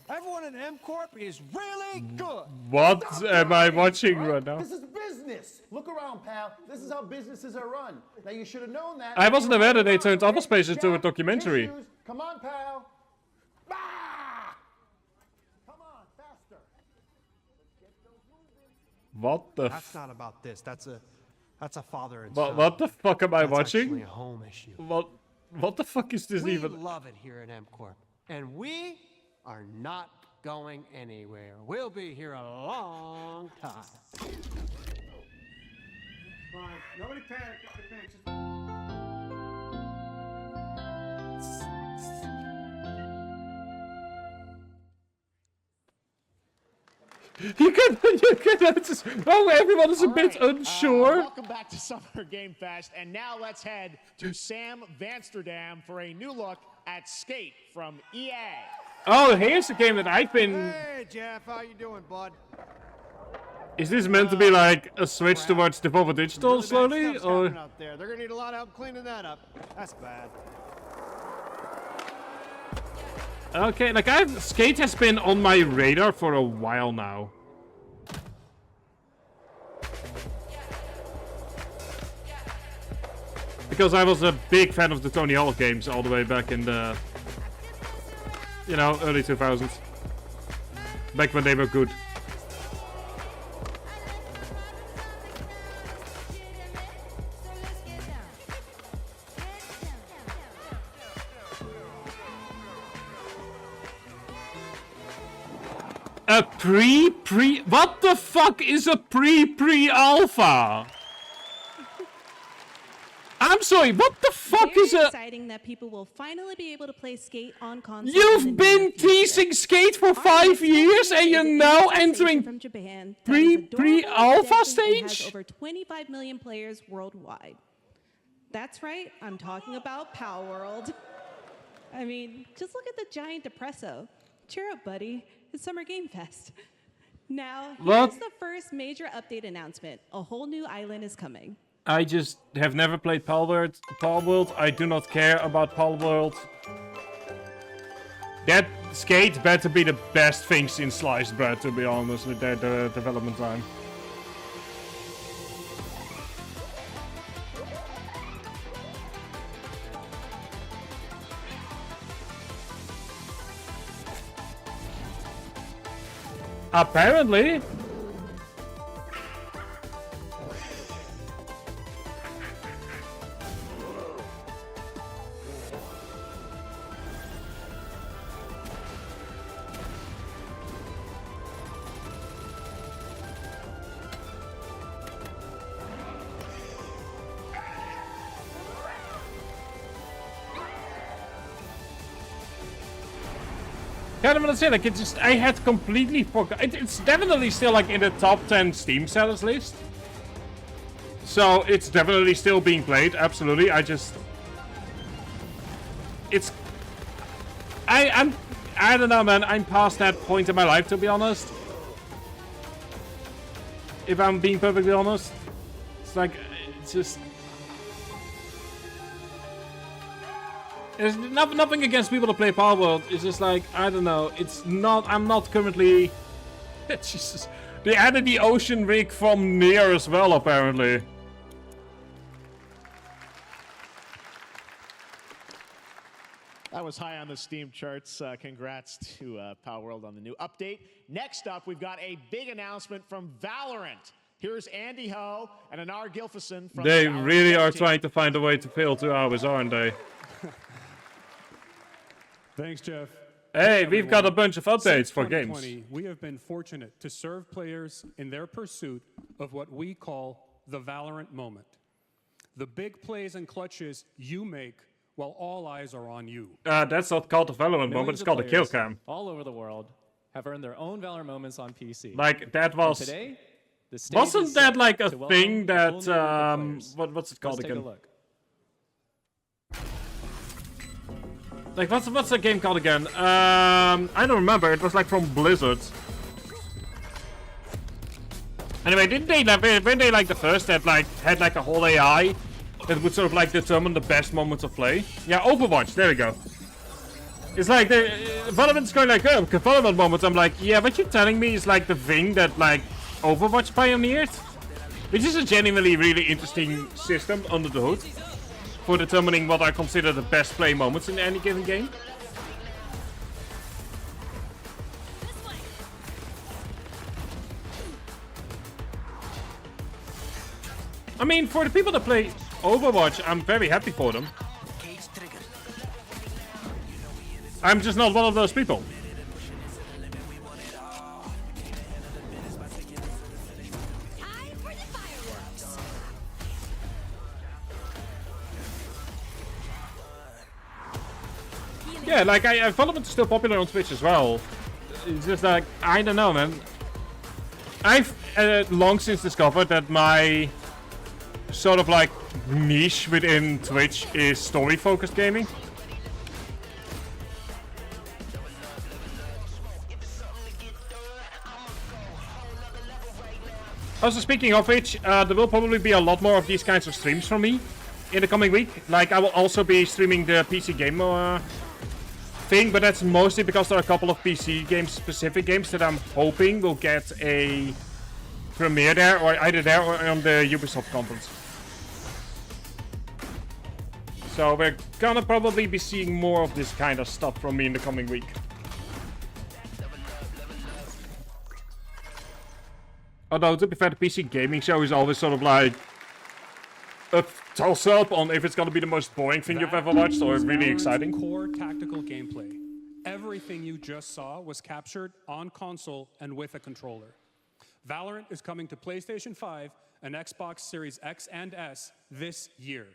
Everyone at M-Corp is really good. What am I watching right now? This is business. Look around, pal. This is how businesses are run. Now you should have known that. I wasn't aware that they turned Office Space into a documentary. Tissues. Come on, pal. Ah! Come on, faster. What the? That's not about this. That's a father and son. What the fuck am I That's watching? actually a home issue. What the fuck is this We even? love it here at M-Corp. And we are not going anywhere. We'll be here a long time. Fine. Nobody panic. Nobody panic. You can just, oh, everyone is a bit unsure. Welcome back to Summer Game Fest, and now let's head to Sam Vansterdam for a new look at Skate from EA. Oh, here's the game that I've been... Hey, Jeff, how you doing, bud? Is this meant to be like a switch towards Devolver Digital Really bad slowly, stuff's or? happening out there. They're gonna need a lot of help cleaning that up. That's bad. Okay, like Skate has been on my radar for a while now. Because I was a big fan of the Tony Hawk games all the way back in the, you know, early 2000s. Back when they were good. A what the fuck is a pre-alpha? I'm sorry, what the fuck Very is a... exciting that people will finally be able to play Skate on console. You've been teasing Skate for 5 years and you're now entering from Japan. pre-alpha stage? Has over 25 million players worldwide. That's right, I'm talking about Pow World. I mean, just look at the giant depresso. Cheer up, buddy. It's Summer Game Fest. Now, What? here's the first major update announcement. A whole new island is coming. I just have never played Palworld. I do not care about Palworld. That Skate better be the best thing since sliced bread, to be honest, with their development time. Apparently. Yeah, I'm gonna say, like, it's just, I had completely forgot. It's definitely still, like, in the top 10 Steam sellers list. So, it's definitely still being played, absolutely. I just... It's... I don't know, man. I'm past that point in my life, to be honest. If I'm being perfectly honest. It's like, it's just... There's nothing against people that play Palworld. It's just like, I don't know. It's not. I'm not currently. Jesus. They added the ocean rig from Nier as well, apparently. That was high on the Steam charts. Congrats to Pow World on the new update. Next up, we've got a big announcement from Valorant. Here's Andy Ho and Anar Gilfison from They Valorant really are team. trying to find a way to fill 2 hours, aren't they? Thanks, Jeff. Hey, we've got a bunch of updates Since for 2020, games. we have been fortunate to serve players in their pursuit of what we call the Valorant moment. The big plays and clutches you make while all eyes are on you. That's not called the Valorant moment, it's called a kill cam. All over the world have earned their own Valorant moments on PC. Like, that was... And today, the stage wasn't is that set like a to welcome thing a that, whole new group of players. what's it called Let's again? Take a look. Like, what's the game called again? I don't remember. It was like from Blizzard. Anyway, weren't they like the first that like had like a whole AI that would sort of like determine the best moments of play? Yeah, Overwatch. There we go. It's like the Valorant's going like, oh, Valorant moments. I'm like, yeah, what you're telling me is like the thing that like Overwatch pioneered, which is a genuinely really interesting system under the hood for determining what I consider the best play moments in any given game. I mean, for the people that play Overwatch, I'm very happy for them. I'm just not one of those people. Yeah, like I Valorant is still popular on Twitch as well. It's just like, I don't know, man. I've long since discovered that my sort of like niche within Twitch is story-focused gaming. Also, speaking of which, there will probably be a lot more of these kinds of streams from me in the coming week. Like, I will also be streaming the PC game thing, but that's mostly because there are a couple of PC games, specific games, that I'm hoping will get a premiere there, or either there or on the Ubisoft conference. So we're gonna probably be seeing more of this kind of stuff from me in the coming week. Although, to be fair, the PC gaming show is always sort of like a toss-up on if it's gonna be the most boring thing you've ever watched or really exciting. Core tactical gameplay. Everything you just saw was captured on console and with a controller. Valorant is coming to PlayStation 5 and Xbox Series X and S this year.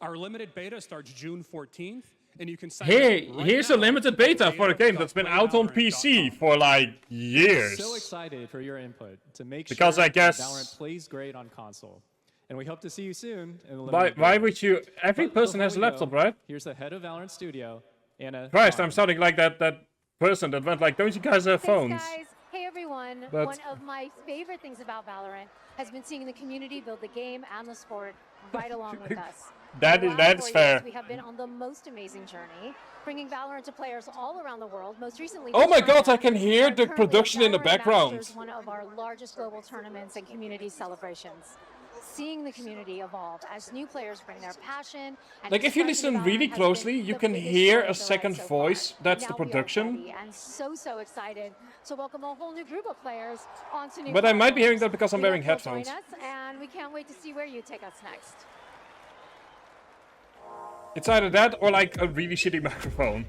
Our limited beta starts June 14th, and you can sign Hey, up right here's now a limited beta for a game that's been out on PC for like years. So excited for your input to make Because sure I guess that Valorant plays great on console. And we hope to see you soon. In the why would you? Every person has a laptop, right? Here's the head of Valorant Studio, Anna. Christ, I'm sounding like that person that went like, don't you guys have phones? Thanks, guys. Hey everyone. But one of my favorite things about Valorant has been seeing the community build the game and the sport right along with us. That For is the last that's 4 fair. years, we have been on the most amazing journey, bringing Valorant to players all around the world. Most recently, Oh my this God, I month, can hear the currently at production in the Valorant background. Masters, one of our largest global tournaments and community celebrations. Seeing the community evolve as new players bring their passion. And Like, if you expression to listen really Valorant has closely, been you the can biggest hear joy a of the second ride so far. voice. That's Now the we are production. ready and so excited to welcome a whole new group of players onto new But I might be hearing that platforms. because I'm We wearing hope you'll headphones. join us, and we can't wait to see where you take us next. It's either that or like a really shitty microphone.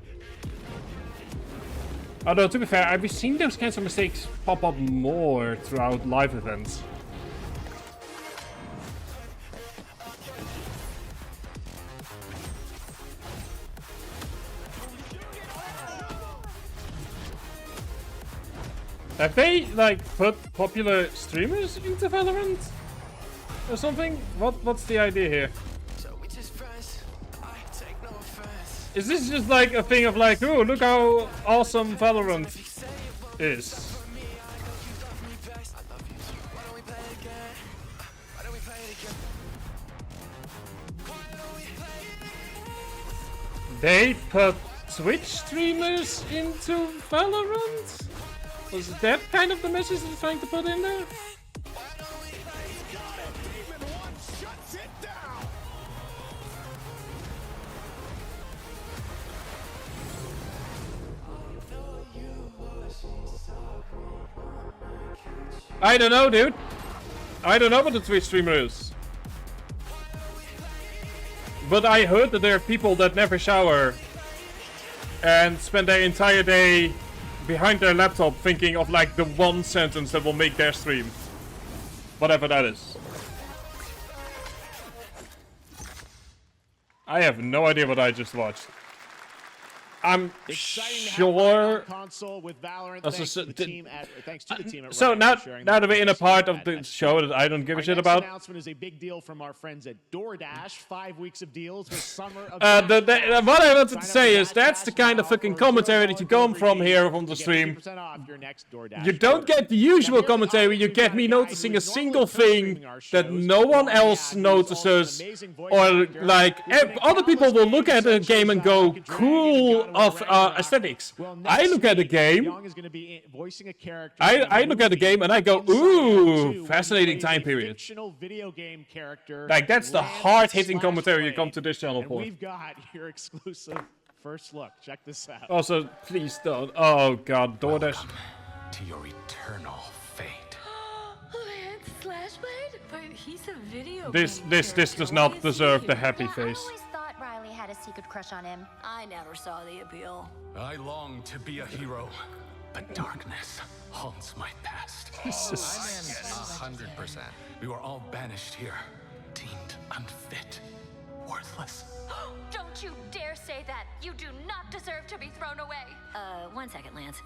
Although, to be fair, I've seen those kinds of mistakes pop up more throughout live events. Have they, like, put popular streamers into Valorant? Or something? What's the idea here? Is this just like a thing of like, oh, look how awesome Valorant is? They put Twitch streamers into Valorant? Was that kind of the message they're trying to put in there? I don't know, dude. I don't know what the Twitch streamer is. But I heard that there are people that never shower and spend their entire day behind their laptop thinking of like the one sentence that will make their stream. Whatever that is. I have no idea what I just watched. I'm sure. Console with Valorant. Also, Thanks to the team at So Riot now for sharing that that we're in a with us part of at the SG. show that I don't give a Our shit next about. announcement is a big deal from our friends at DoorDash. 5 weeks of deals with summer of What I wanted to say is that's the kind of fucking commentary that you come from here on the stream. You don't get the usual commentary, you get me noticing a single thing that no one else notices, or like other people will look at a game and go, cool of aesthetics. I look at the game, I look at the game and I go, ooh, fascinating time period. Like, that's the hard-hitting commentary you come to this channel for. We've got your exclusive first look. Check this out. Also, please don't. Oh god, DoorDash. To your eternal fate. Lance Slashblade? But he's a video This does not deserve the happy face. thought Riley had had a secret crush on him. I never saw the appeal. I long to be a hero, but darkness haunts my past. I'm in 100%. We were all banished here, deemed unfit, worthless. Don't you dare say that! You do not deserve to be thrown away! 1 second, Lance.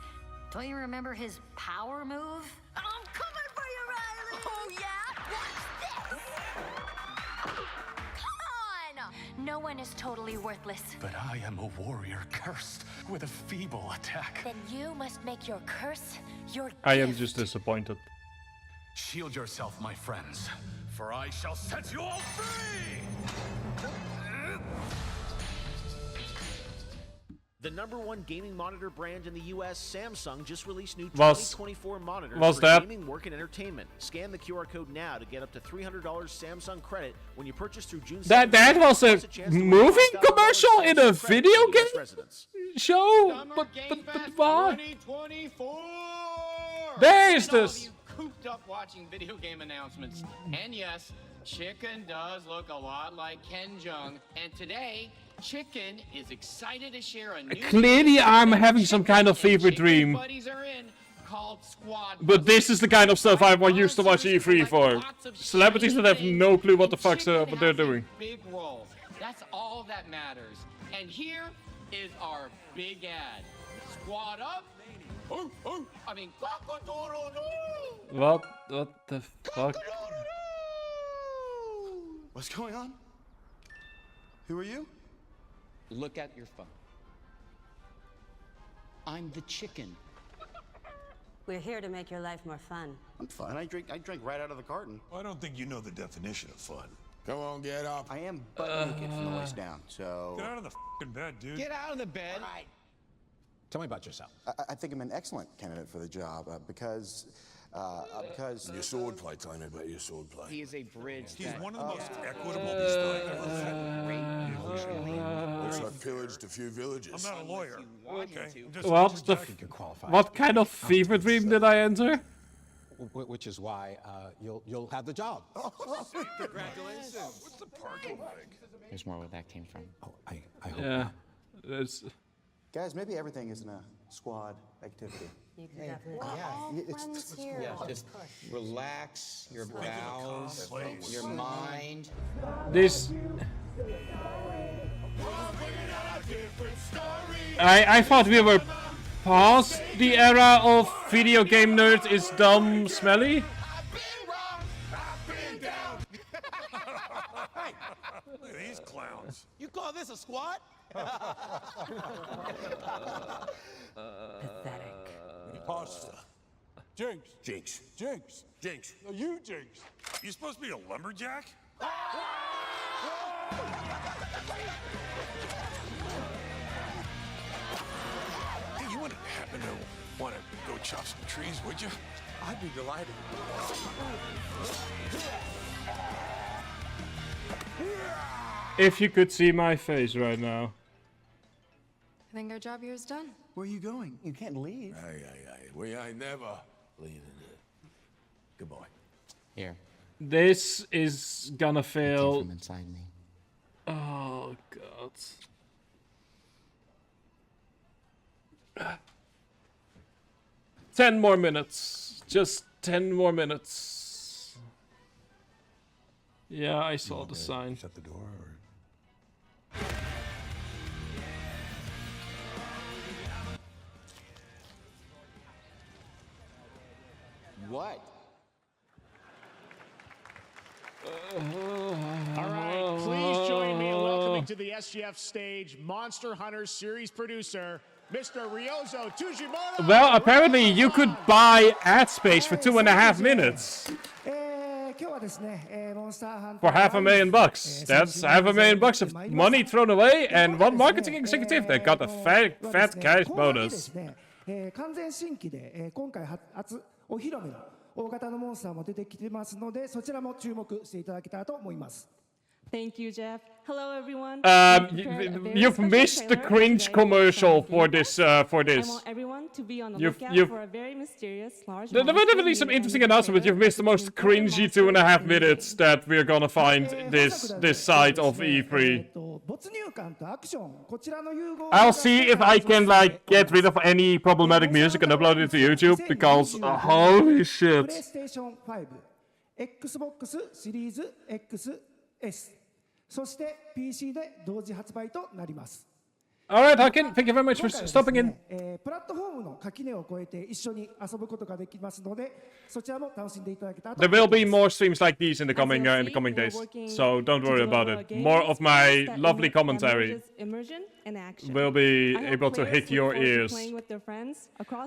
Don't you remember his power move? I'm coming for you, Riley! Oh yeah? What's this? Come on! No one is totally worthless. But I am a warrior cursed with a feeble attack. Then you must make your curse your I am just disappointed. Shield yourself, my friends, for I shall set you all free! The #1 gaming monitor brand in the U.S., Samsung, just released new Was 2024 monitors for that gaming, work, and entertainment. Scan the QR code now to get up to $300 Samsung credit when you purchase through June 7th. that was a movie commercial in a video game show? But why? 2024! There's And all of this. you cooped up watching video game announcements. And yes, Chicken does look a lot like Ken Jeong. And today, Chicken is excited to share a new Clearly, I'm having some kind of fever dream. buddies are in called Squad. But this is the kind of stuff I used to watch E3 for. Celebrities that have no clue what the fuck's what they're doing. Big role. That's all that matters. And here is our big ad. Squad up. I mean, What the fuck? What's going on? Who are you? Look at your phone. I'm the chicken. We're here to make your life more fun. I'm fine. I drink right out of the carton. I don't think you know the definition of fun. Come on, get up. I am butt naked from the waist down, so... Get out of the f***ing bed, dude. Get out of the bed. All right. Tell me about yourself. I think I'm an excellent candidate for the job because... Your sword play, tell me about your sword play. He is a bridge. He's one of the most equitable beasts I've ever met. Looks like pillaged a few villages. I'm not a lawyer. Okay. What kind of fever dream did I enter? Which is why you'll have the job. Congratulations. What's the parking like? There's more where that came from. Oh, I hope Yeah. not. Guys, maybe everything isn't a squad activity. You could definitely. Just relax your bowels, your mind. This. I thought we were past the era of video game nerds is dumb, smelly. Hey, look at these clowns. You call this a squad? Pathetic. Imposter. Jinx. Jinx. Jinx. Jinx. No, you Jinx. You supposed to be a lumberjack? Hey, you wouldn't happen to want to go chop some trees, would you? I'd be delighted. If you could see my face right now. I think our job here is done. Where are you going? You can't leave. We ain't never leaving it. Goodbye. Here. This is gonna fail. From inside me. Oh god. Ten more minutes. Just 10 more minutes. Yeah, I saw the sign. Shut the door or... What? All right, please join me in welcoming to the SGF stage Monster Hunter series producer, Mr. Ryozo Tujimoto. Well, apparently you could buy ad space for 2.5 minutes. For $500,000. That's $500,000 of money thrown away, and one marketing executive that got a fat cash bonus. 完全新規で、今回初お披露目の大型のモンスターも出てきてますので、そちらも注目していただけたらと思います。 Thank you, Jeff. Hello, everyone. You've missed the cringe commercial for this. I want everyone to be on the lookout for a very mysterious large. There were definitely some interesting announcements. You've missed the most cringy 2.5 minutes that we're gonna find this side of E3. I'll see if I can like get rid of any problematic music and upload it to YouTube because holy shit. PlayStation 5、Xbox シリーズ XS、そして PC で同時発売となります。Alright, Haken, thank you very much for stopping in. プラットフォームの垣根を越えて一緒に遊ぶことができますので、そちらも楽しんでいただけたらと。 There will be more streams like these in the coming days, so don't worry about it. More of my lovely commentary will be able to hit your ears.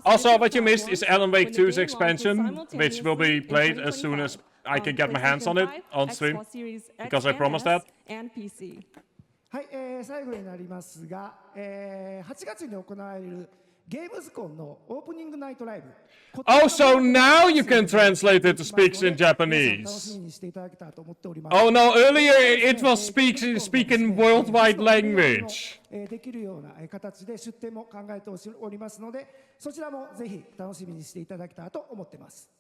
Also, what you missed is Alan Wake 2's expansion, which will be played as soon as I can get my hands on it on stream, because I promised that. はい、最後になりますが、8月に行われるゲームズコンのオープニングナイトライブ。Oh, so now you can translate it to speaks in Japanese. Oh no, earlier it was speaking worldwide language. できるような形で出展も考えておりますので、そちらもぜひ楽しみにしていただけたらと思ってます。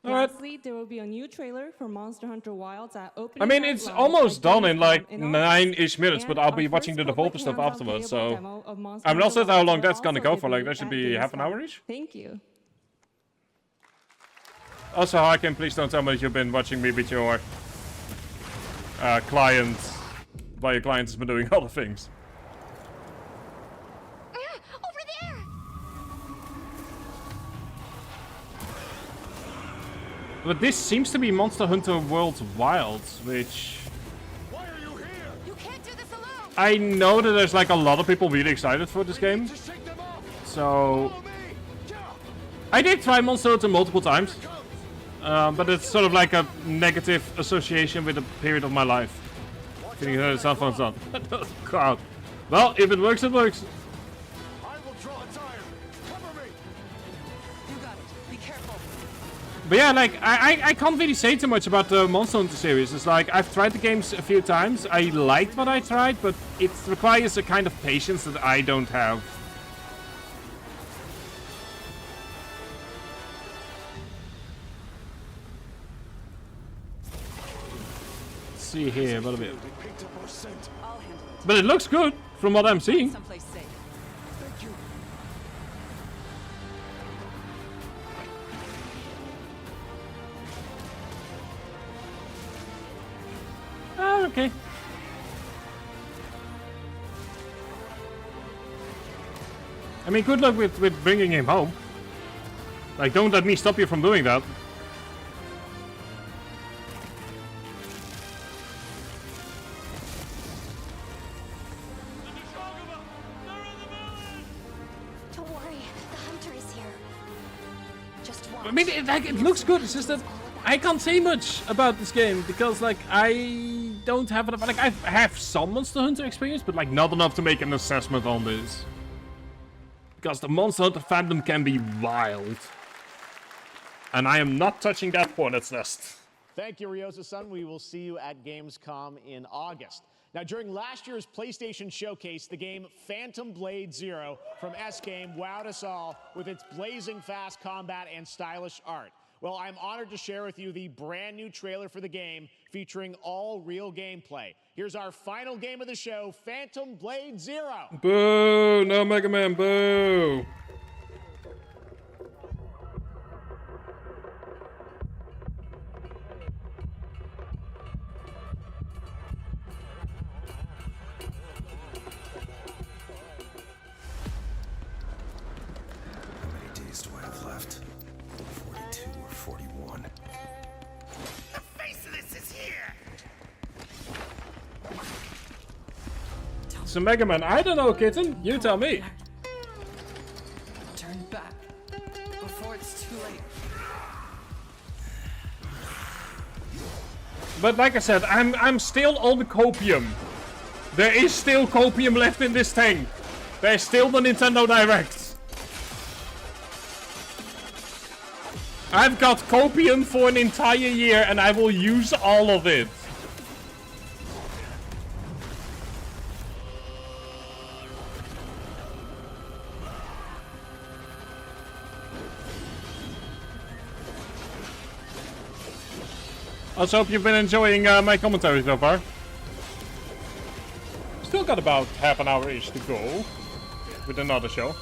Lastly, there will be a new trailer for Monster Hunter Wilds at opening. I mean, it's almost done in like 9-ish minutes, but I'll be watching the developer stuff afterwards, so I'm not certain how long that's gonna go for. Like, that should be half an hour-ish. Thank you. Also, Haken, please don't tell me that you've been watching me with your client, while your client has been doing other things. But this seems to be Monster Hunter World Wilds, which... Why are you here? You can't do this alone. I know that there's like a lot of people really excited for this game. So... I did try Monster Hunter multiple times. But it's sort of like a negative association with a period of my life. Getting the cell phone's on. God. Well, if it works, it works. But yeah, like, I can't really say too much about the Monster Hunter series. It's like, I've tried the games a few times. I liked what I tried, but it requires a kind of patience that I don't have. Let's see here, what a bit. But it looks good, from what I'm seeing. Okay. I mean, good luck with bringing him home. Like, don't let me stop you from doing that. Don't worry, the hunter is here. Just watch. I mean, it looks good. It's just that I can't say much about this game because, like, I don't have enough. Like, I have some Monster Hunter experience, but like not enough to make an assessment on this. Because the Monster Hunter fandom can be wild, and I am not touching that hornet's nest. Thank you, Ryosa-san. We will see you at Gamescom in August. Now, during last year's PlayStation Showcase, the game Phantom Blade Zero from S-Game wowed us all with its blazing fast combat and stylish art. Well, I'm honored to share with you the brand new trailer for the game featuring all real gameplay. Here's our final game of the show, Phantom Blade Zero. Boo! No Mega Man, boo! How many days do I have left? 42 or 41? The Faceless is here! So Mega Man, I don't know, kitten. You tell me. Turn back before it's too late. But like I said, I'm still on the copium. There is still copium left in this thing. There's still the Nintendo Direct. I've got copium for an entire year and I will use all of it. I also hope you've been enjoying my commentary so far. Still got about half an hour-ish to go with another show.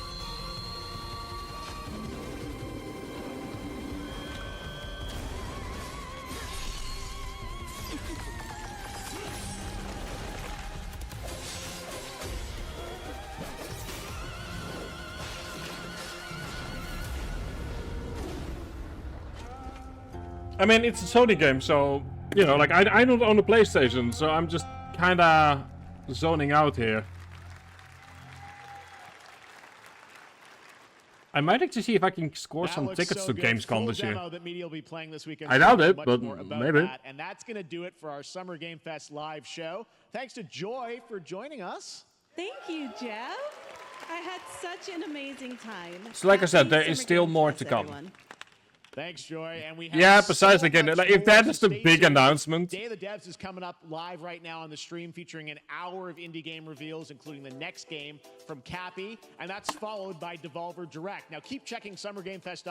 I mean, it's a Sony game, so, you know, like, I don't own a PlayStation, so I'm just kinda zoning out here. I might actually see if I can score some tickets to Gamescom this year. That media will be playing this weekend. I doubt it, Much but more about maybe. that. And that's going to do it for our Summer Game Fest live show. Thanks to Joy for joining us. Thank you, Jeff. I had such an amazing time. So like I said, Happy there is Summer still Game more Fest, to come. everyone. Thanks, Joy. And we have Yeah, besides so again, much like, if more, that so is the stay big tuned. announcement. Day of the Devs is coming up live right now on the stream, featuring an hour of indie game reveals, including the next game from Cappy, and that's followed by Devolver Direct. Now keep checking SummerGameFest.com